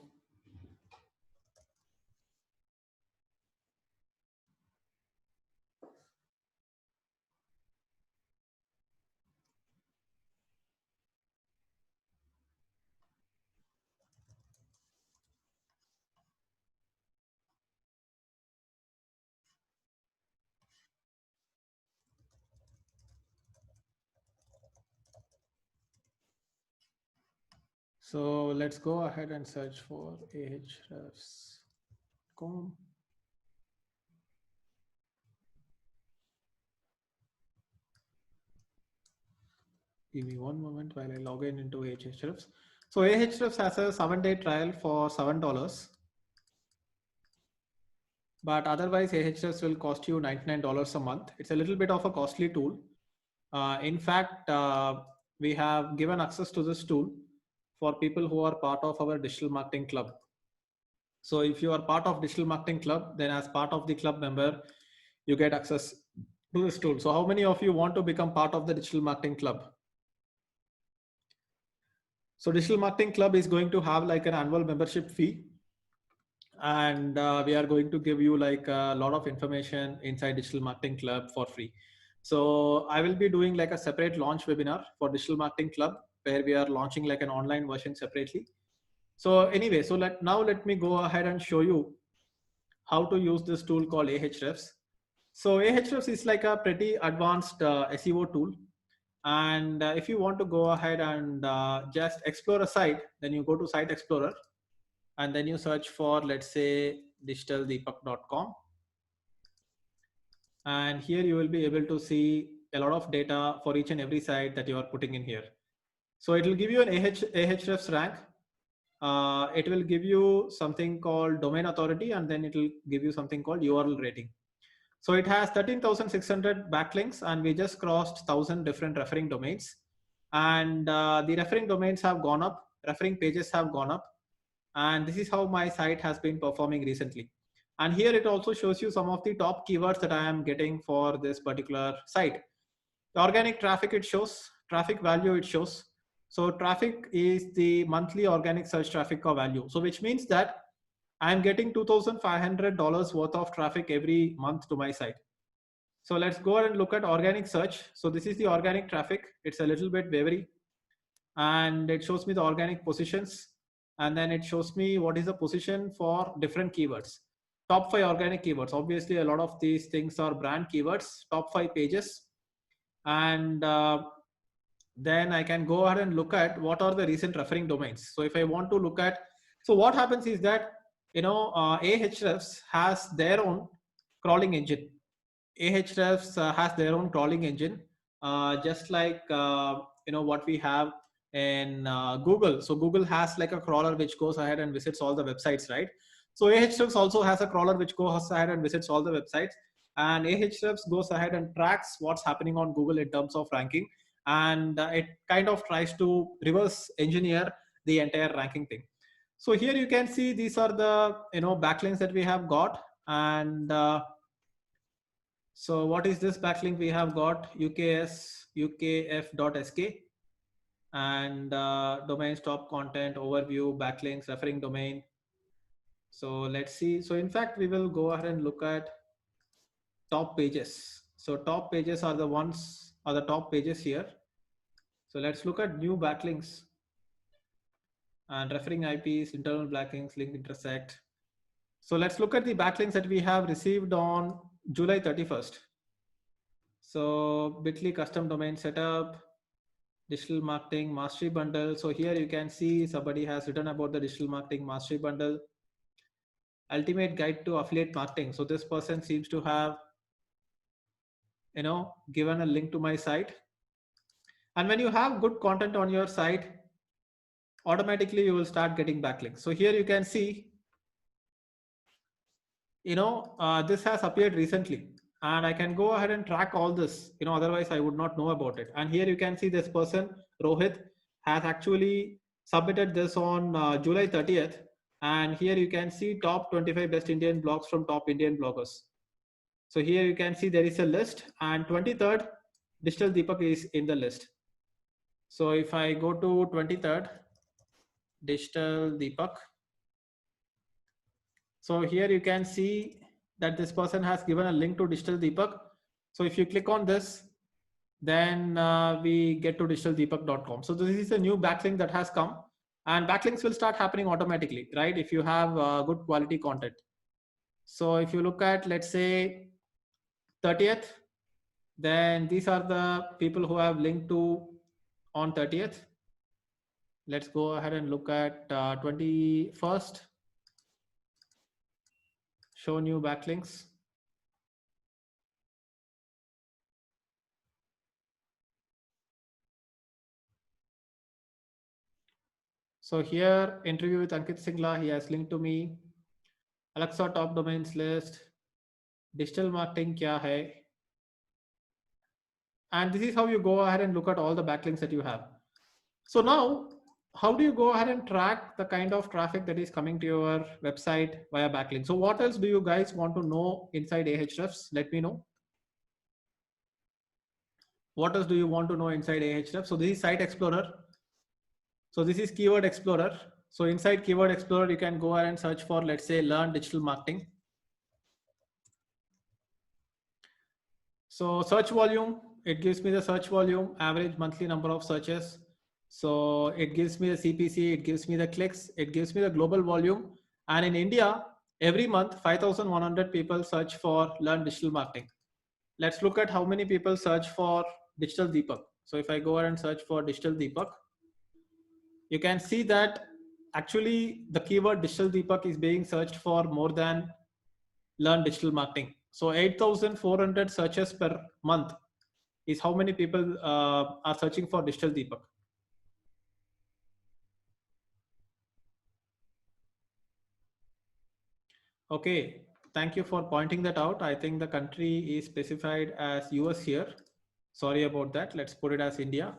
let's go ahead and search for ahrefs.com. Give me one moment while I log in into Ahrefs. So Ahrefs has a 7-day trial for $7. But otherwise, Ahrefs will cost you $99 a month. It's a little bit of a costly tool. In fact, we have given access to this tool for people who are part of our digital marketing club. So if you are part of digital marketing club, then as part of the club member, you get access to this tool. So how many of you want to become part of the digital marketing club? So digital marketing club is going to have like an annual membership fee, and we are going to give you like a lot of information inside digital marketing club for free. So I will be doing like a separate launch webinar for digital marketing club where we are launching like an online version separately. So anyway, so let me go ahead and show you how to use this tool called Ahrefs. So Ahrefs is like a pretty advanced SEO tool. And if you want to go ahead and just explore a site, then you go to Site Explorer and then you search for, let's say, digitaldeepak.com. And here you will be able to see a lot of data for each and every site that you are putting in here. So it will give you an Ahrefs rank. It will give you something called domain authority, and then it will give you something called URL rating. So it has 13,600 backlinks, and we just crossed 1,000 different referring domains. And the referring domains have gone up, referring pages have gone up. And this is how my site has been performing recently. And here it also shows you some of the top keywords that I am getting for this particular site. The organic traffic it shows, traffic value it shows. So traffic is the monthly organic search traffic or value. So which means that I'm getting $2,500 worth of traffic every month to my site. So let's go ahead and look at organic search. So this is the organic traffic. It's a little bit wavy, and it shows me the organic positions. And then it shows me what is the position for different keywords. Top 5 organic keywords. Obviously, a lot of these things are brand keywords, top 5 pages. And then I can go ahead and look at what are the recent referring domains. So if I want to look at, so what happens is that, Ahrefs has their own crawling engine. Ahrefs has their own crawling engine, just like, what we have in Google. So Google has like a crawler which goes ahead and visits all the websites, right? So Ahrefs also has a crawler which goes ahead and visits all the websites, and Ahrefs goes ahead and tracks what's happening on Google in terms of ranking, and it kind of tries to reverse engineer the entire ranking thing. So here you can see these are the backlinks that we have got, and so what is this backlink we have got? ukf.sk, and domains, top content, overview, backlinks, referring domain. So let's see. So in fact, we will go ahead and look at top pages. So top pages are the top pages here. So let's look at new backlinks and referring IPs, internal backlinks, link intersect. So let's look at the backlinks that we have received on July 31st. So Bitly custom domain setup, digital marketing mastery bundle. So here you can see somebody has written about the digital marketing mastery bundle. ultimate guide to affiliate marketing. So this person seems to have, given a link to my site. And when you have good content on your site, automatically you will start getting backlinks. So here you can see, this has appeared recently, and I can go ahead and track all this, otherwise I would not know about it. And here you can see this person, Rohit, has actually submitted this on July 30th. And here you can see top 25 best Indian blogs from top Indian bloggers. So here you can see there is a list, and 23rd, Digital Deepak is in the list. So if I go to 23rd, Digital Deepak, so here you can see that this person has given a link to Digital Deepak. So if you click on this, then we get to digitaldeepak.com. So this is a new backlink that has come, and backlinks will start happening automatically, right? If you have good quality content. So if you look at, let's say 30th, then these are the people who have linked to on 30th. Let's go ahead and look at 21st. Show new backlinks. So here, interview with Ankit Singla, he has linked to me. Alexa top domains list, digital marketing kya hai? And this is how you go ahead and look at all the backlinks that you have. So now, how do you go ahead and track the kind of traffic that is coming to your website via backlinks? So what else do you guys want to know inside Ahrefs? Let me know. What else do you want to know inside Ahrefs? So this is Site Explorer. So this is Keyword Explorer. So inside Keyword Explorer, you can go ahead and search for, let's say, learn digital marketing. So search volume, it gives me the search volume, average monthly number of searches. So it gives me the CPC, it gives me the clicks, it gives me the global volume. And in India, every month, 5,100 people search for learn digital marketing. Let's look at how many people search for Digital Deepak. So if I go ahead and search for Digital Deepak, you can see that actually the keyword Digital Deepak is being searched for more than learn digital marketing. So 8,400 searches per month is how many people are searching for Digital Deepak. Okay, thank you for pointing that out. I think the country is specified as US here. Sorry about that. Let's put it as India.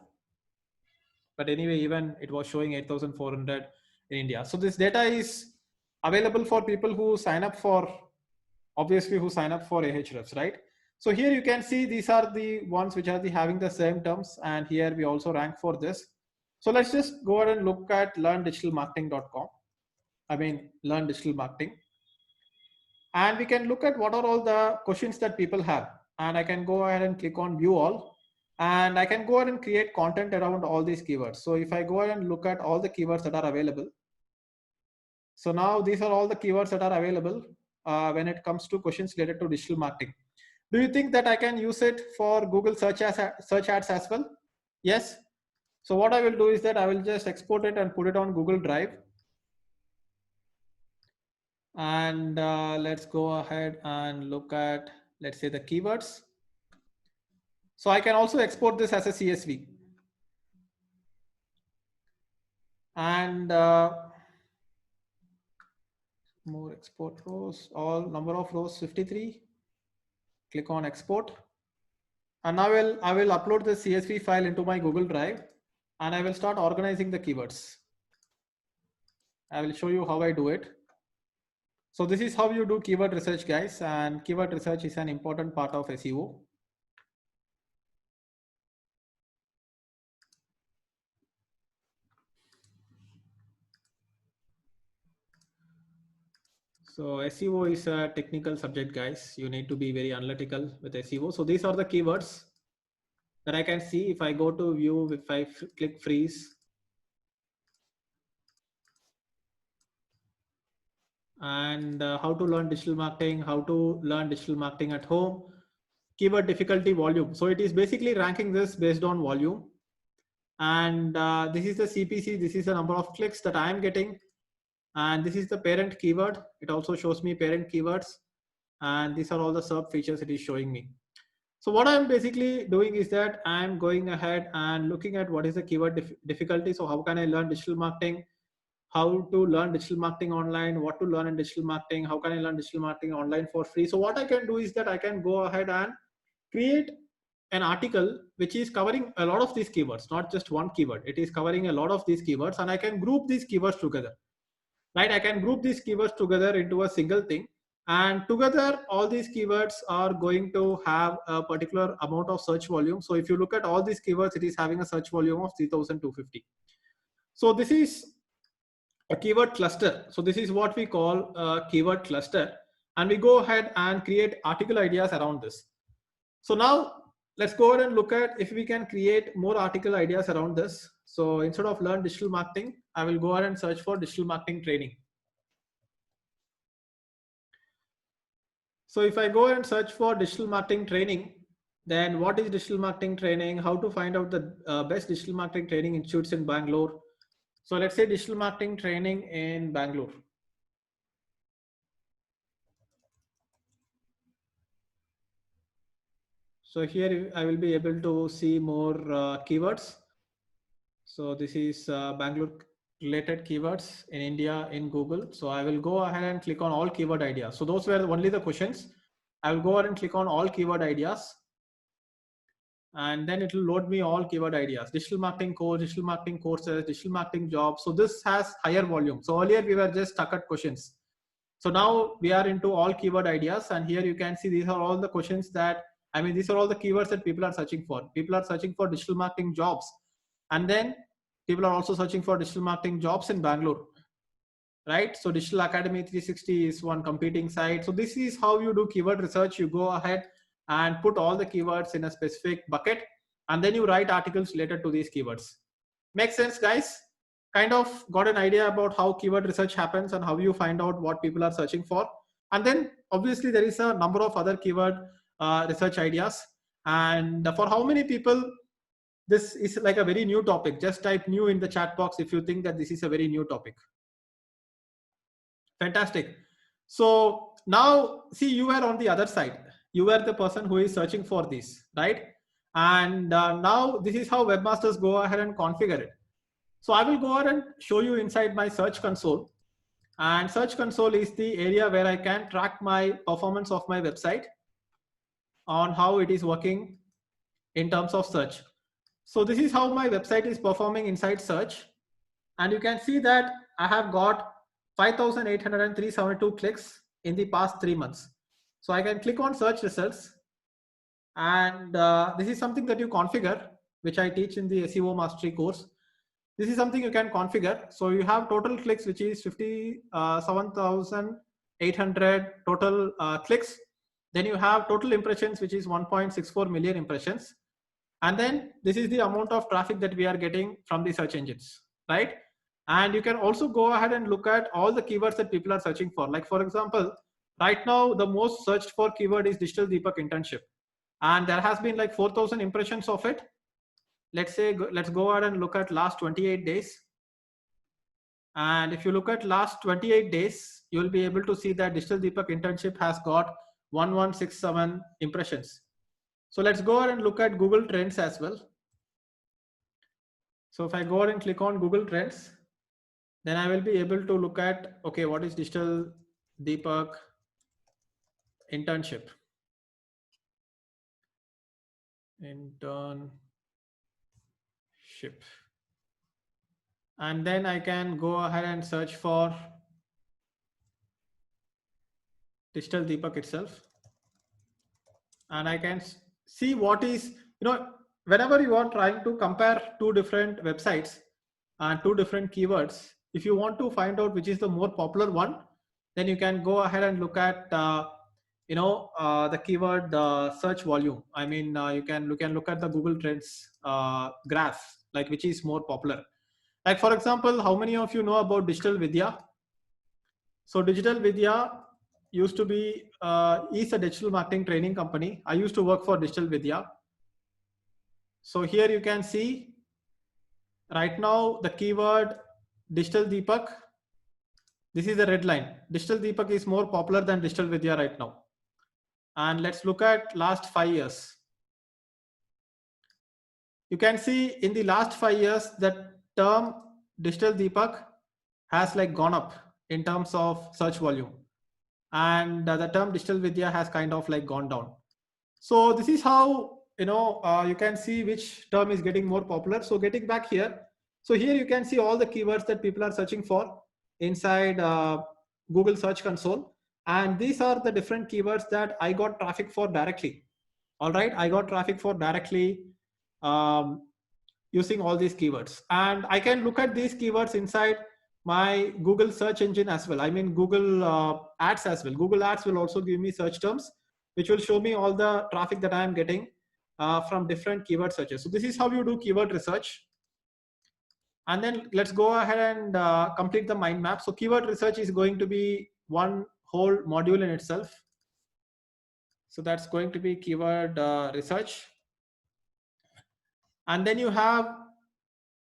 But anyway, even it was showing 8,400 in India. So this data is available for people who sign up for, obviously who sign up for Ahrefs, right? So here you can see these are the ones which are having the same terms, and here we also rank for this. So let's just go ahead and look at learndigitalmarketing.com. I mean, learn digital marketing. And we can look at what are all the questions that people have. And I can go ahead and click on view all. And I can go ahead and create content around all these keywords. So if I go ahead and look at all the keywords that are available. So now these are all the keywords that are available when it comes to questions related to digital marketing. Do you think that I can use it for Google search ads as well? Yes. So what I will do is that I will just export it and put it on Google Drive. And let's go ahead and look at, let's say, the keywords. So I can also export this as a CSV. And more export rows, all number of rows 53. Click on export. And now I will upload the CSV file into my Google Drive, and I will start organizing the keywords. I will show you how I do it. So this is how you do keyword research, guys, and keyword research is an important part of SEO. So SEO is a technical subject, guys. You need to be very analytical with SEO. So these are the keywords that I can see. If I go to view, if I click freeze, and how to learn digital marketing, how to learn digital marketing at home, keyword difficulty, volume. So it is basically ranking this based on volume. And this is the CPC. This is the number of clicks that I am getting. And this is the parent keyword. It also shows me parent keywords. And these are all the sub features it is showing me. So what I'm basically doing is that I'm going ahead and looking at what is the keyword difficulty. So how can I learn digital marketing? How to learn digital marketing online, what to learn in digital marketing, how can I learn digital marketing online for free. So what I can do is that I can go ahead and create an article which is covering a lot of these keywords, not just one keyword. It is covering a lot of these keywords, and I can group these keywords together, right? I can group these keywords together into a single thing, and together all these keywords are going to have a particular amount of search volume. So if you look at all these keywords, it is having a search volume of 3250. So this is a keyword cluster. So this is what we call a keyword cluster, and we go ahead and create article ideas around this. So now let's go ahead and look at if we can create more article ideas around this. So instead of learn digital marketing, I will go ahead and search for digital marketing training. So if I go and search for digital marketing training, then what is digital marketing training? How to find out the best digital marketing training institutes in Bangalore? So let's say digital marketing training in Bangalore. So here I will be able to see more keywords. So this is Bangalore related keywords in India in Google. So I will go ahead and click on all keyword ideas. So those were only the questions. I will go ahead and click on all keyword ideas. And then it will load me all keyword ideas: digital marketing course, digital marketing courses, digital marketing jobs. So this has higher volume. So earlier we were just stuck at questions. So now we are into all keyword ideas, and here you can see these are all the questions that, I mean, these are all the keywords that people are searching for. People are searching for digital marketing jobs, and then people are also searching for digital marketing jobs in Bangalore, right? So Digital Academy 360 is one competing site. So this is how you do keyword research. You go ahead and put all the keywords in a specific bucket, and then you write articles related to these keywords. Makes sense, guys? Kind of got an idea about how keyword research happens and how you find out what people are searching for. And then obviously there is a number of other keyword research ideas. And for how many people this is like a very new topic? Just type new in the chat box if you think that this is a very new topic. Fantastic. So now see, you were on the other side. You were the person who is searching for this, right? And now this is how webmasters go ahead and configure it. So I will go ahead and show you inside my search console. And search console is the area where I can track my performance of my website on how it is working in terms of search. So this is how my website is performing inside search. And you can see that I have got 5,872 clicks in the past 3 months. So I can click on search results. And this is something that you configure, which I teach in the SEO mastery course. This is something you can configure. So you have total clicks, which is 57,800 total clicks. Then you have total impressions, which is 1.64 million impressions. And then this is the amount of traffic that we are getting from the search engines, right? And you can also go ahead and look at all the keywords that people are searching for. Like for example, right now the most searched for keyword is Digital Deepak internship. And there has been like 4,000 impressions of it. Let's go ahead and look at last 28 days. And if you look at last 28 days, you will be able to see that Digital Deepak internship has got 1167 impressions. So let's go ahead and look at Google Trends as well. So if I go ahead and click on Google Trends, then I will be able to look at, okay, what is Digital Deepak internship? Internship. And then I can go ahead and search for Digital Deepak itself. And I can see what is, whenever you are trying to compare two different websites and two different keywords, if you want to find out which is the more popular one, then you can go ahead and look at, the keyword search volume. I mean, you can look at the Google Trends graph, like which is more popular. Like for example, how many of you know about Digital Vidya? So Digital Vidya used to be is a digital marketing training company. I used to work for Digital Vidya. So here you can see right now the keyword Digital Deepak This is the red line. Digital Deepak is more popular than Digital Vidya right now. And let's look at last 5 years. You can see in the last 5 years that term Digital Deepak has like gone up in terms of search volume, and the term Digital Vidya has kind of like gone down. So this is how you can see which term is getting more popular. So getting back here, so here you can see all the keywords that people are searching for inside Google Search Console, and these are the different keywords that I got traffic for directly. All right, I got traffic for directly um, using all these keywords, and I can look at these keywords inside my Google search engine as well. I mean Google ads as well. Google ads will also give me search terms which will show me all the traffic that I am getting from different keyword searches. So this is how you do keyword research. And then let's go ahead and complete the mind map. So keyword research is going to be one whole module in itself. So that's going to be keyword research. And then you have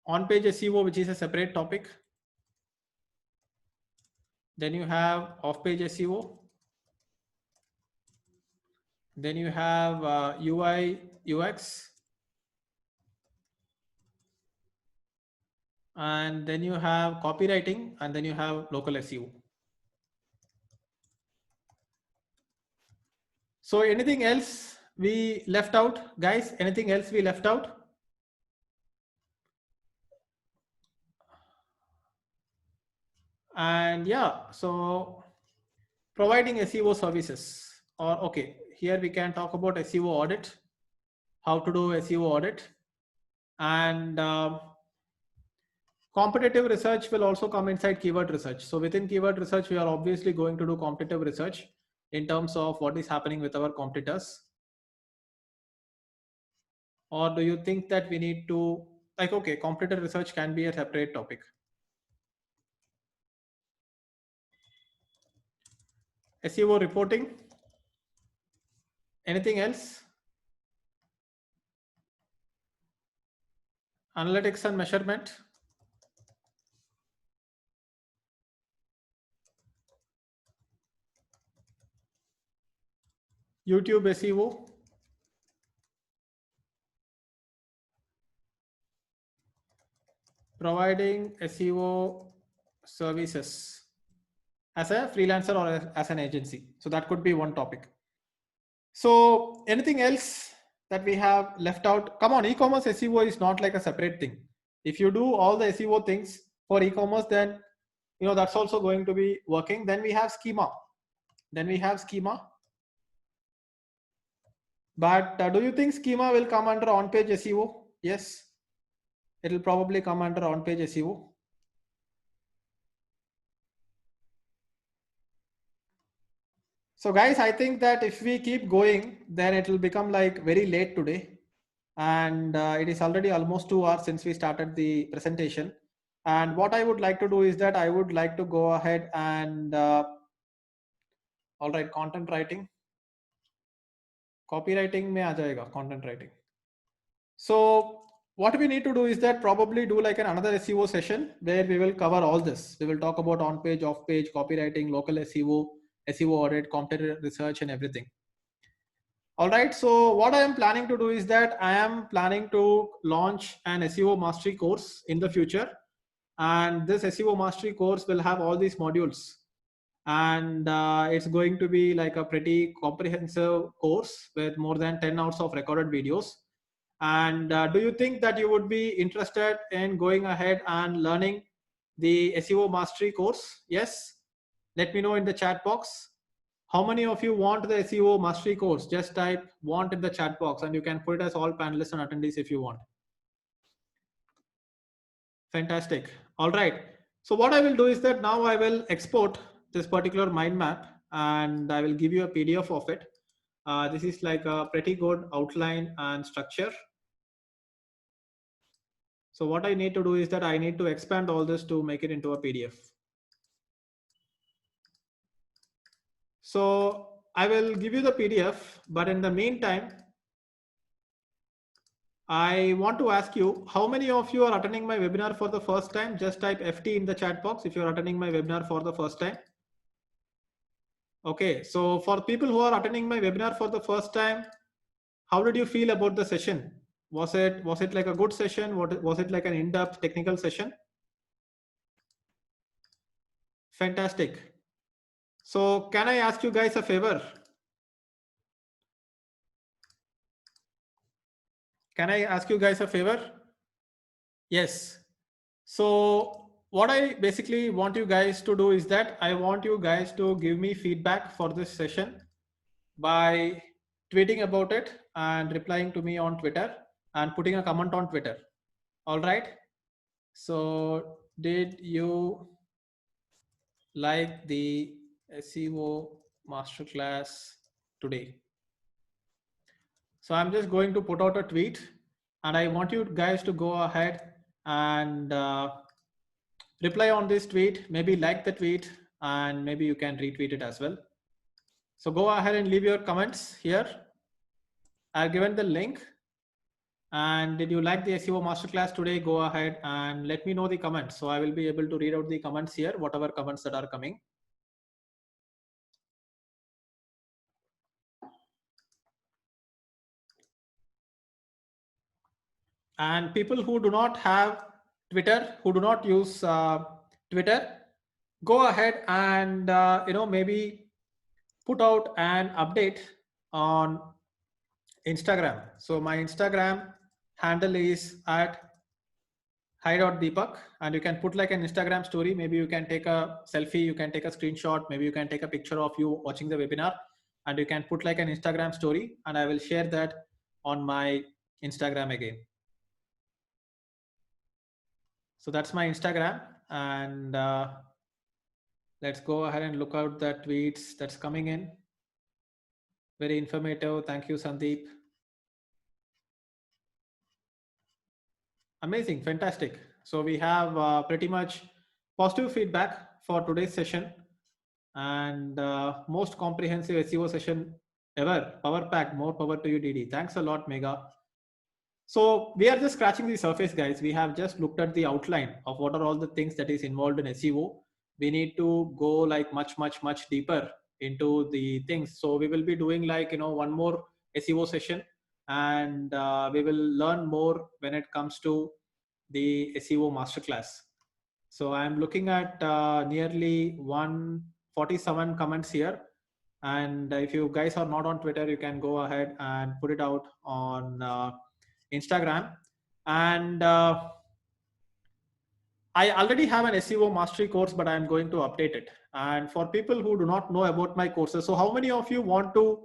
on-page SEO, which is a separate topic. Then you have off-page SEO. Then you have UI, UX. And then you have copywriting, and then you have local SEO. So anything else we left out, guys? Anything else we left out? And yeah, so providing SEO services, or okay, here we can talk about SEO audit, how to do SEO audit, and competitive research will also come inside keyword research. So within keyword research, we are obviously going to do competitive research in terms of what is happening with our competitors. Or do you think that we need to, like, okay, competitor research can be a separate topic? SEO reporting. Anything else? Analytics and measurement. YouTube SEO. Providing SEO services as a freelancer or as an agency. So that could be one topic. So anything else that we have left out? Come on, e-commerce SEO is not like a separate thing. If you do all the SEO things for e-commerce, then that's also going to be working. Then we have schema. But do you think schema will come under on-page SEO? Yes, it will probably come under on-page SEO. So guys, I think that if we keep going, then it will become like very late today. And it is already almost 2 hours since we started the presentation. And what I would like to do is that I would like to go ahead and, all right, content writing. Copywriting mein aa jayega, content writing. So what we need to do is that probably do like another SEO session where we will cover all this. We will talk about on-page, off-page, copywriting, local SEO, SEO audit, competitor research, and everything. All right. So what I am planning to do is that I am planning to launch an SEO mastery course in the future. And this SEO mastery course will have all these modules. And it's going to be like a pretty comprehensive course with more than 10 hours of recorded videos. And do you think that you would be interested in going ahead and learning the SEO mastery course? Yes. Let me know in the chat box. How many of you want the SEO mastery course? Just type want in the chat box and you can put it as all panelists and attendees if you want. Fantastic. All right. So what I will do is that now I will export this particular mind map and I will give you a PDF of it. This is like a pretty good outline and structure. So what I need to do is that I need to expand all this to make it into a PDF. So I will give you the PDF, but in the meantime, I want to ask you, how many of you are attending my webinar for the first time? Just type FT in the chat box if you're attending my webinar for the first time. Okay, so for people who are attending my webinar for the first time, how did you feel about the session? Was it like a good session? Was it like an in-depth technical session? Fantastic. So can I ask you guys a favor? Can I ask you guys a favor? Yes. So what I basically want you guys to do is that I want you guys to give me feedback for this session by tweeting about it and replying to me on Twitter and putting a comment on Twitter. All right. So did you like the SEO masterclass today? So I'm just going to put out a tweet and I want you guys to go ahead and reply on this tweet, maybe like the tweet, and maybe you can retweet it as well. So go ahead and leave your comments here. I've given the link. And did you like the SEO masterclass today? Go ahead and let me know the comments. So I will be able to read out the comments here, whatever comments that are coming. And people who do not have Twitter, who do not use Twitter, go ahead and maybe put out an update on Instagram. So my Instagram handle is at hi.deepak, and you can put like an Instagram story. Maybe you can take a selfie, you can take a screenshot, maybe you can take a picture of you watching the webinar, and you can put like an Instagram story, and I will share that on my Instagram again. So that's my Instagram, and let's go ahead and look out the tweets that's coming in. Very informative. Thank you, Sandeep. Amazing, fantastic. So we have pretty much positive feedback for today's session, and most comprehensive SEO session ever. Power pack, more power to you, Didi. Thanks a lot, Mega. So we are just scratching the surface, guys. We have just looked at the outline of what are all the things that is involved in SEO. We need to go like much deeper into the things. So we will be doing like, one more SEO session, and we will learn more when it comes to the SEO masterclass. So I'm looking at nearly 147 comments here. And if you guys are not on Twitter, you can go ahead and put it out on Instagram. And I already have an SEO mastery course, but I'm going to update it. And for people who do not know about my courses, so how many of you want to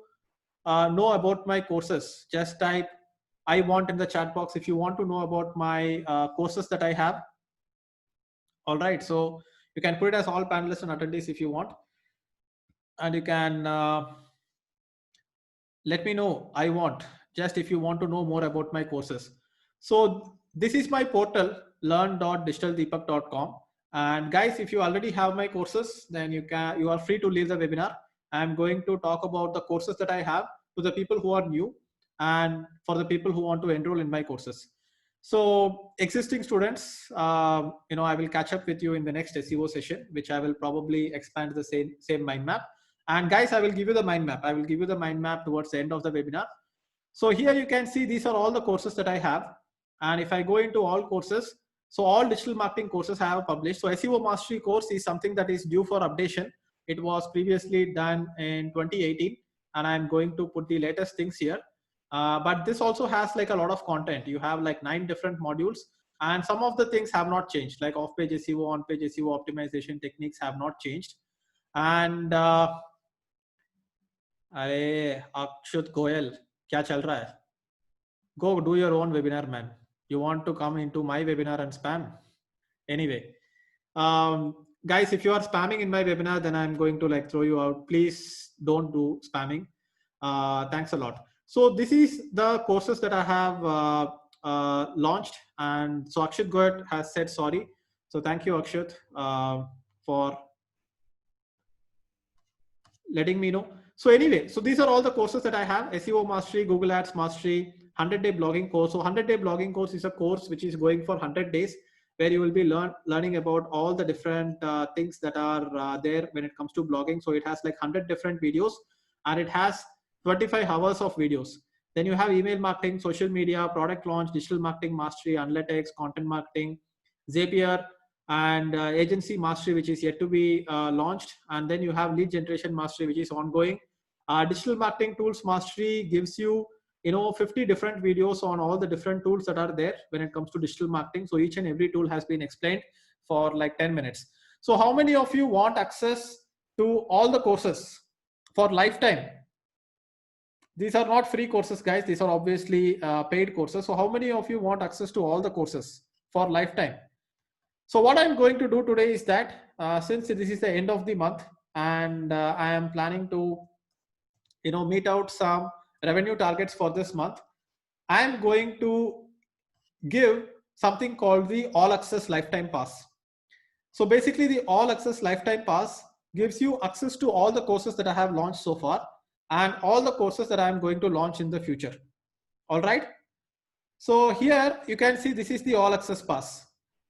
know about my courses? Just type I want in the chat box if you want to know about my courses that I have. All right, so you can put it as all panelists and attendees if you want. And you can let me know I want, just if you want to know more about my courses. So this is my portal, learn.digitaldeepak.com. And guys, if you already have my courses, then you are free to leave the webinar. I'm going to talk about the courses that I have to the people who are new and for the people who want to enroll in my courses. So existing students, I will catch up with you in the next SEO session, which I will probably expand the same mind map. And guys, I will give you the mind map. I will give you the mind map towards the end of the webinar. So here you can see these are all the courses that I have. And if I go into all courses, so all digital marketing courses I have published. So SEO Mastery course is something that is due for updation. It was previously done in 2018, and I'm going to put the latest things here. But this also has like a lot of content. You have like 9 different modules, and some of the things have not changed, like off-page SEO, on-page SEO optimization techniques have not changed. And अरे अक्षुत गोयल क्या चल रहा है? Go do your own webinar, man. You want to come into my webinar and spam? Anyway, guys, if you are spamming in my webinar, then I'm going to like throw you out. Please don't do spamming. Thanks a lot. So this is the courses that I have launched, and so Akshat Goyat has said sorry. So thank you, Akshat, for letting me know. So anyway, so these are all the courses that I have: SEO Mastery, Google Ads Mastery, 100-day blogging course. So 100-day blogging course is a course which is going for 100 days, where you will be learning about all the different things that are there when it comes to blogging. So it has like 100 different videos, and it has 25 hours of videos. Then you have email marketing, social media, product launch, digital marketing mastery, analytics, content marketing, Zapier, and agency mastery, which is yet to be launched. And then you have lead generation mastery, which is ongoing. Digital marketing tools mastery gives you 50 different videos on all the different tools that are there when it comes to digital marketing. So each and every tool has been explained for like 10 minutes. So how many of you want access to all the courses for lifetime? These are not free courses, guys. These are obviously paid courses. So how many of you want access to all the courses for lifetime? So what I'm going to do today is that since this is the end of the month, and I am planning to meet out some revenue targets for this month, I am going to give something called the All Access Lifetime Pass. So basically the All Access Lifetime Pass gives you access to all the courses that I have launched so far and all the courses that I am going to launch in the future. All right. So here you can see this is the All Access Pass,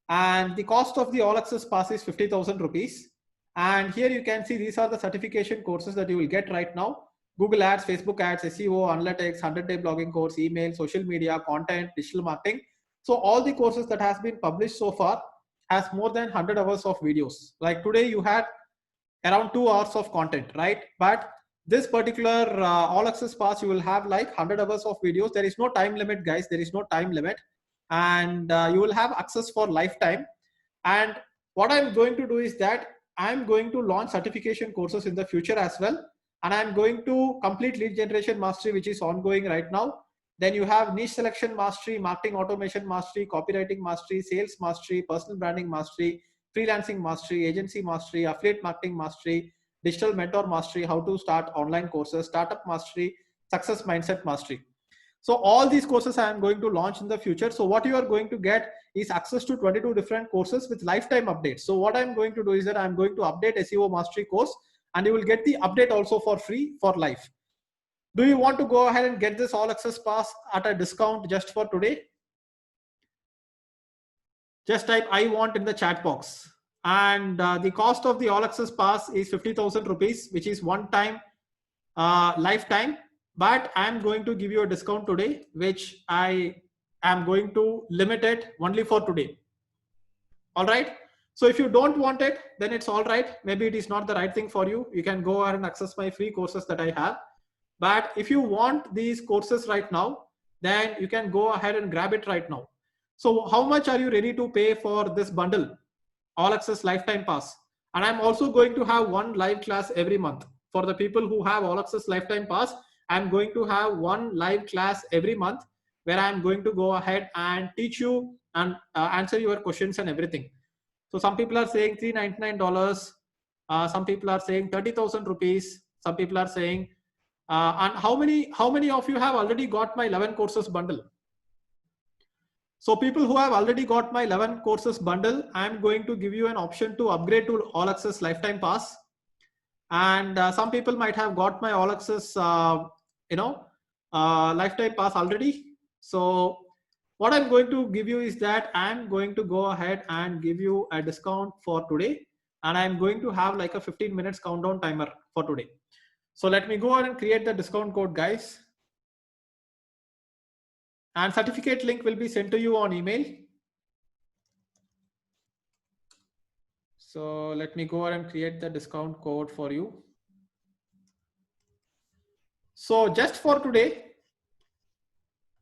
and the cost of the All Access Pass is 50,000 rupees. And here you can see these are the certification courses that you will get right now. Google Ads, Facebook Ads, SEO, Analytics, 100-day blogging course, email, social media, content, digital marketing. So all the courses that has been published so far has more than 100 hours of videos. Like today you had around 2 hours of content, right? But this particular All Access Pass, you will have like 100 hours of videos. There is no time limit, guys. There is no time limit. And you will have access for lifetime. And what I'm going to do is that I'm going to launch certification courses in the future as well. And I'm going to complete lead generation mastery, which is ongoing right now. Then you have niche selection mastery, marketing automation mastery, copywriting mastery, sales mastery, personal branding mastery, freelancing mastery, agency mastery, affiliate marketing mastery, digital mentor mastery, how to start online courses, startup mastery, success mindset mastery. So all these courses I am going to launch in the future. So what you are going to get is access to 22 different courses with lifetime updates. So what I'm going to do is that I'm going to update SEO mastery course, and you will get the update also for free for life. Do you want to go ahead and get this All Access Pass at a discount just for today? Just type I want in the chat box. And the cost of the All Access Pass is 50,000 rupees, which is one time lifetime. But I'm going to give you a discount today, which I am going to limit it only for today. All right. So if you don't want it, then it's all right. Maybe it is not the right thing for you. You can go ahead and access my free courses that I have. But if you want these courses right now, then you can go ahead and grab it right now. So how much are you ready to pay for this bundle, All Access Lifetime Pass? And I'm also going to have one live class every month. For the people who have All Access Lifetime Pass, I'm going to have one live class every month where I'm going to go ahead and teach you and answer your questions and everything. So some people are saying $399. Some people are saying 30,000 rupees. Some people are saying, and how many of you have already got my 11 courses bundle? So people who have already got my 11 courses bundle, I'm going to give you an option to upgrade to All Access Lifetime Pass. And some people might have got my All Access, Lifetime Pass already. So what I'm going to give you is that I'm going to go ahead and give you a discount for today. And I'm going to have like a 15 minutes countdown timer for today. So let me go ahead and create the discount code, guys. And certificate link will be sent to you on email. So let me go ahead and create the discount code for you. So just for today,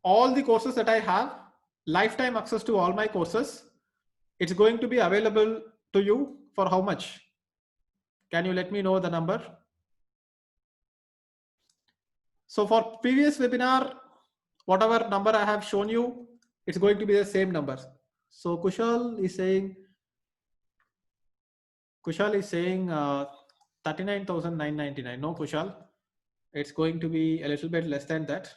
all the courses that I have, lifetime access to all my courses, it's going to be available to you for how much? Can you let me know the number? So for previous webinar, whatever number I have shown you, it's going to be the same number. So Kushal is saying 39,999. No, Kushal, it's going to be a little bit less than that.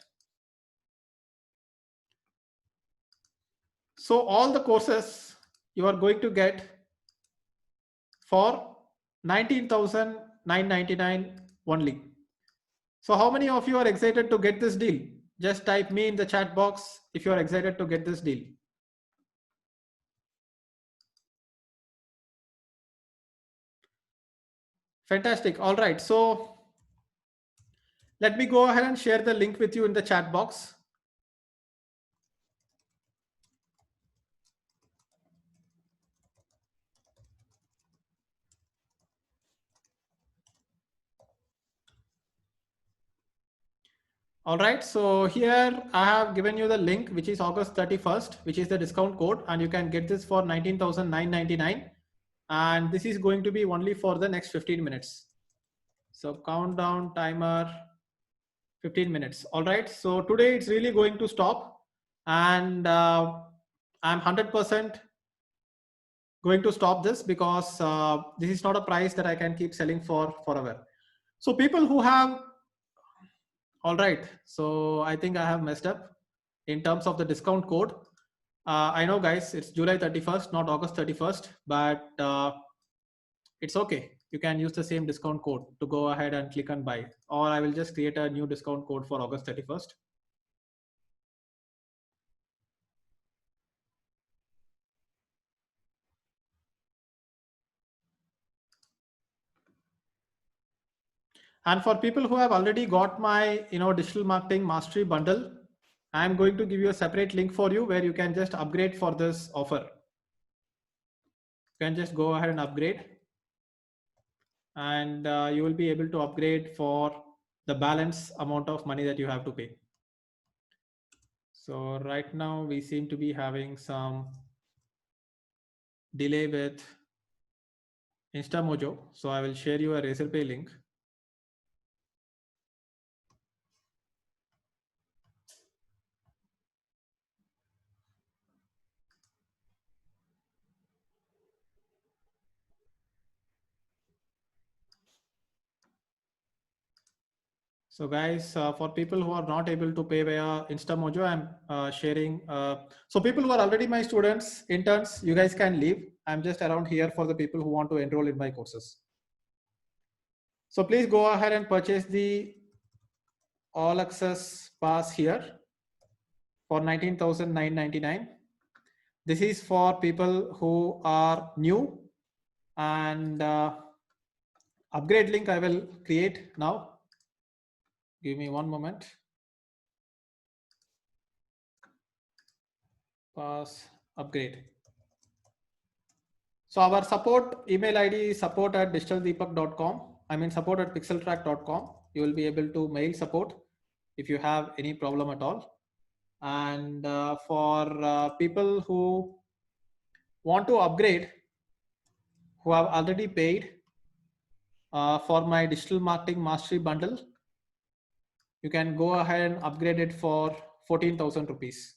So all the courses you are going to get for 19,999 only. So how many of you are excited to get this deal? Just type me in the chat box if you're excited to get this deal. Fantastic. All right. So let me go ahead and share the link with you in the chat box. All right, so here I have given you the link, which is August 31st, which is the discount code, and you can get this for 19,999. And this is going to be only for the next 15 minutes. So countdown timer, 15 minutes. All right, so today it's really going to stop, and I'm 100% going to stop this because this is not a price that I can keep selling for forever. So people who have, all right, so I think I have messed up in terms of the discount code. I know guys, it's July 31st, not August 31st, but it's okay. You can use the same discount code to go ahead and click and buy, or I will just create a new discount code for August 31st. And for people who have already got my, digital marketing mastery bundle, I'm going to give you a separate link for you where you can just upgrade for this offer. You can just go ahead and upgrade, and you will be able to upgrade for the balance amount of money that you have to pay. So right now we seem to be having some delay with InstaMojo. So I will share you a Razorpay link. So guys, for people who are not able to pay via InstaMojo, I'm sharing. So people who are already my students, interns, you guys can leave. I'm just around here for the people who want to enroll in my courses. So please go ahead and purchase the all access pass here for 19,999. This is for people who are new, and upgrade link I will create now. Give me one moment. Pass upgrade. So our support email ID is support@digitaldeepak.com. I mean support at pixeltrack.com. You will be able to mail support if you have any problem at all. And for people who want to upgrade, who have already paid for my digital marketing mastery bundle, you can go ahead and upgrade it for 14,000 rupees.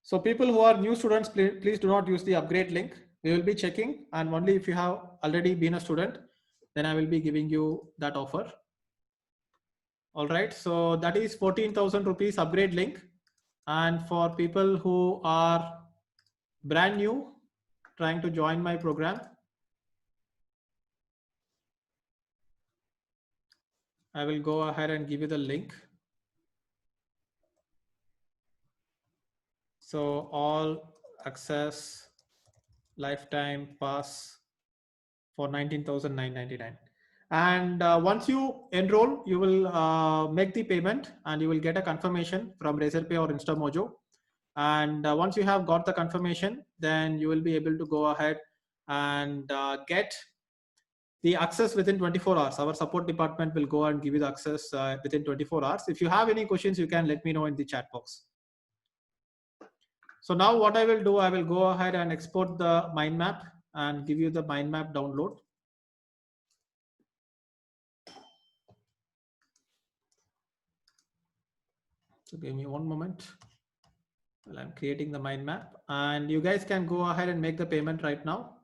So people who are new students, please do not use the upgrade link. We will be checking, and only if you have already been a student, then I will be giving you that offer. All right, so that is 14,000 rupees upgrade link. And for people who are brand new, trying to join my program, I will go ahead and give you the link. So all access lifetime pass for 19,999. And once you enroll, you will make the payment and you will get a confirmation from Razorpay or InstaMojo. And once you have got the confirmation, then you will be able to go ahead and get the access within 24 hours. Our support department will go and give you the access within 24 hours. If you have any questions, you can let me know in the chat box. So now what I will do, I will go ahead and export the mind map and give you the mind map download. So give me one moment. Well, I'm creating the mind map, and you guys can go ahead and make the payment right now.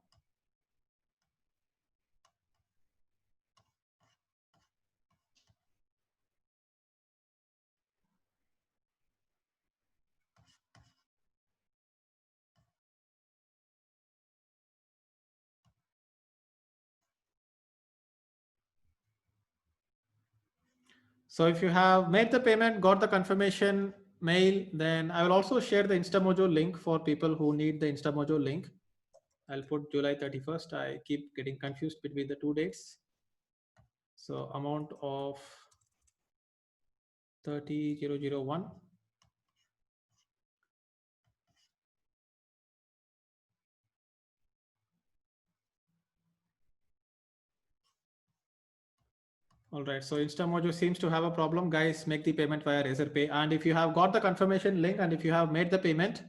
So if you have made the payment, got the confirmation mail, then I will also share the InstaMojo link for people who need the InstaMojo link. I'll put July 31st. I keep getting confused between the two dates. So amount of 30,001. All right, so InstaMojo seems to have a problem. Guys, make the payment via Razorpay. And if you have got the confirmation link and if you have made the payment,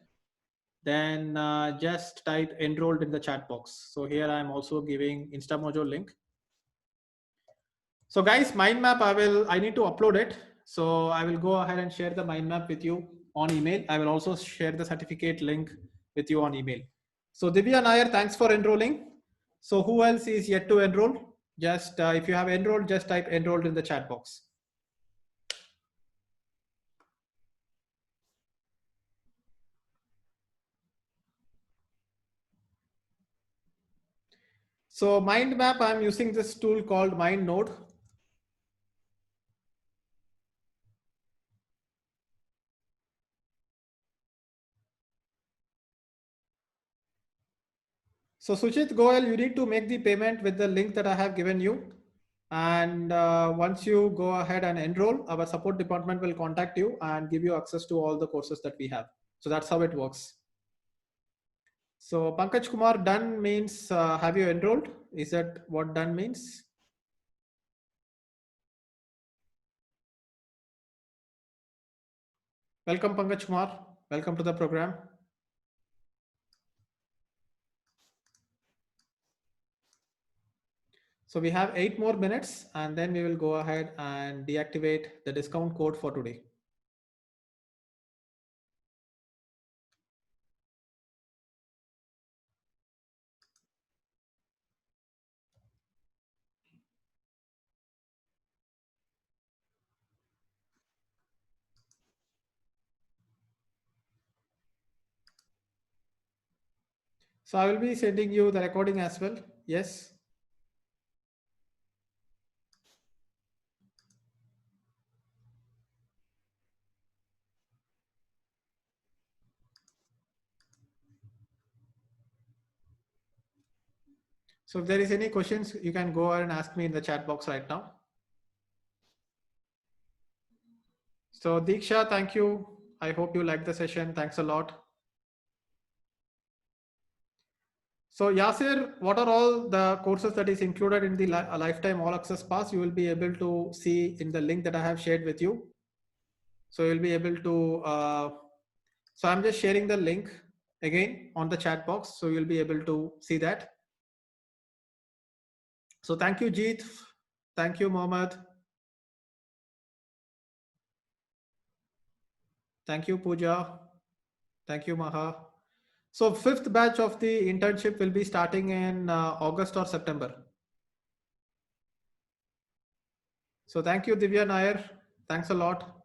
then just type enrolled in the chat box. So here I'm also giving InstaMojo link. So guys, mind map, I need to upload it. So I will go ahead and share the mind map with you on email. I will also share the certificate link with you on email. So Divya Nair, thanks for enrolling. So who else is yet to enroll? Just if you have enrolled, just type enrolled in the chat box. So mind map, I'm using this tool called MindNode. So Suchit Goel, you need to make the payment with the link that I have given you. And once you go ahead and enroll, our support department will contact you and give you access to all the courses that we have. So that's how it works. So Pankaj Kumar, done means have you enrolled? Is that what done means? Welcome Pankaj Kumar. Welcome to the program. So we have 8 more minutes and then we will go ahead and deactivate the discount code for today. So I will be sending you the recording as well. Yes. So if there is any questions, you can go ahead and ask me in the chat box right now. So Diksha, thank you. I hope you liked the session. Thanks a lot. So Yasir, what are all the courses that is included in the lifetime all access pass? You will be able to see in the link that I have shared with you. So you'll be able to, so I'm just sharing the link again on the chat box. So you'll be able to see that. So thank you, Jeet. Thank you, Mohammed. Thank you, Pooja. Thank you, Maha. So 5th batch of the internship will be starting in August or September. So thank you, Divya Nair. Thanks a lot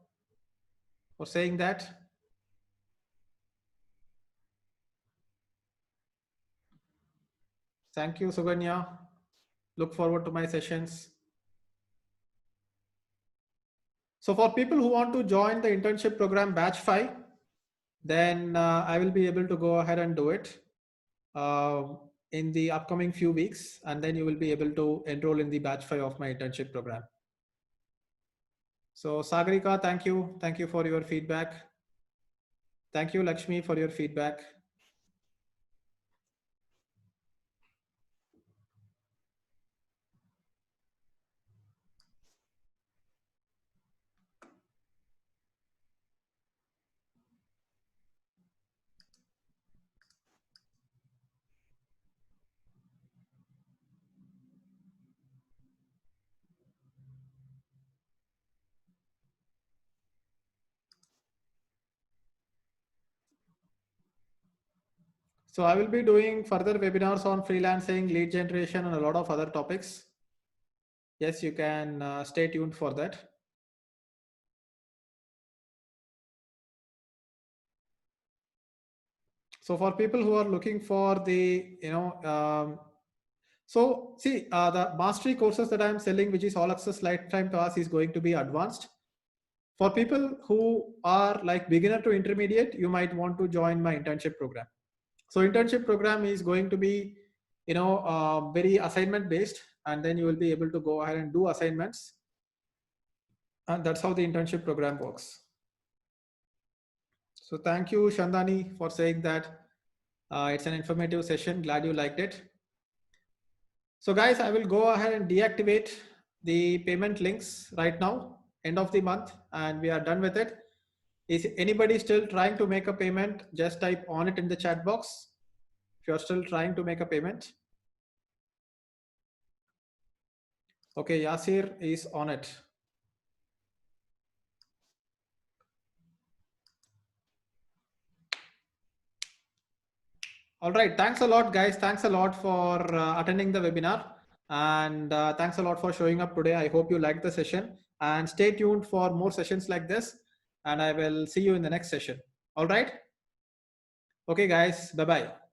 for saying that. Thank you, Suganya. Look forward to my sessions. So for people who want to join the internship program batch 5, then I will be able to go ahead and do it in the upcoming few weeks. And then you will be able to enroll in the batch 5 of my internship program. So Sagarika, thank you. Thank you for your feedback. Thank you, Lakshmi, for your feedback. So I will be doing further webinars on freelancing, lead generation, and a lot of other topics. Yes, you can stay tuned for that. So for people who are looking for the, So see, the mastery courses that I'm selling, which is all access lifetime pass, is going to be advanced. For people who are like beginner to intermediate, you might want to join my internship program. So internship program is going to be, very assignment based, and then you will be able to go ahead and do assignments. And that's how the internship program works. So thank you, Shandani, for saying that it's an informative session. Glad you liked it. So guys, I will go ahead and deactivate the payment links right now, end of the month, and we are done with it. Is anybody still trying to make a payment? Just type on it in the chat box if you're still trying to make a payment. Okay, Yasir is on it. All right, thanks a lot, guys. Thanks a lot for attending the webinar, and thanks a lot for showing up today. I hope you liked the session, and stay tuned for more sessions like this, and I will see you in the next session. All right. Okay, guys. Bye-bye.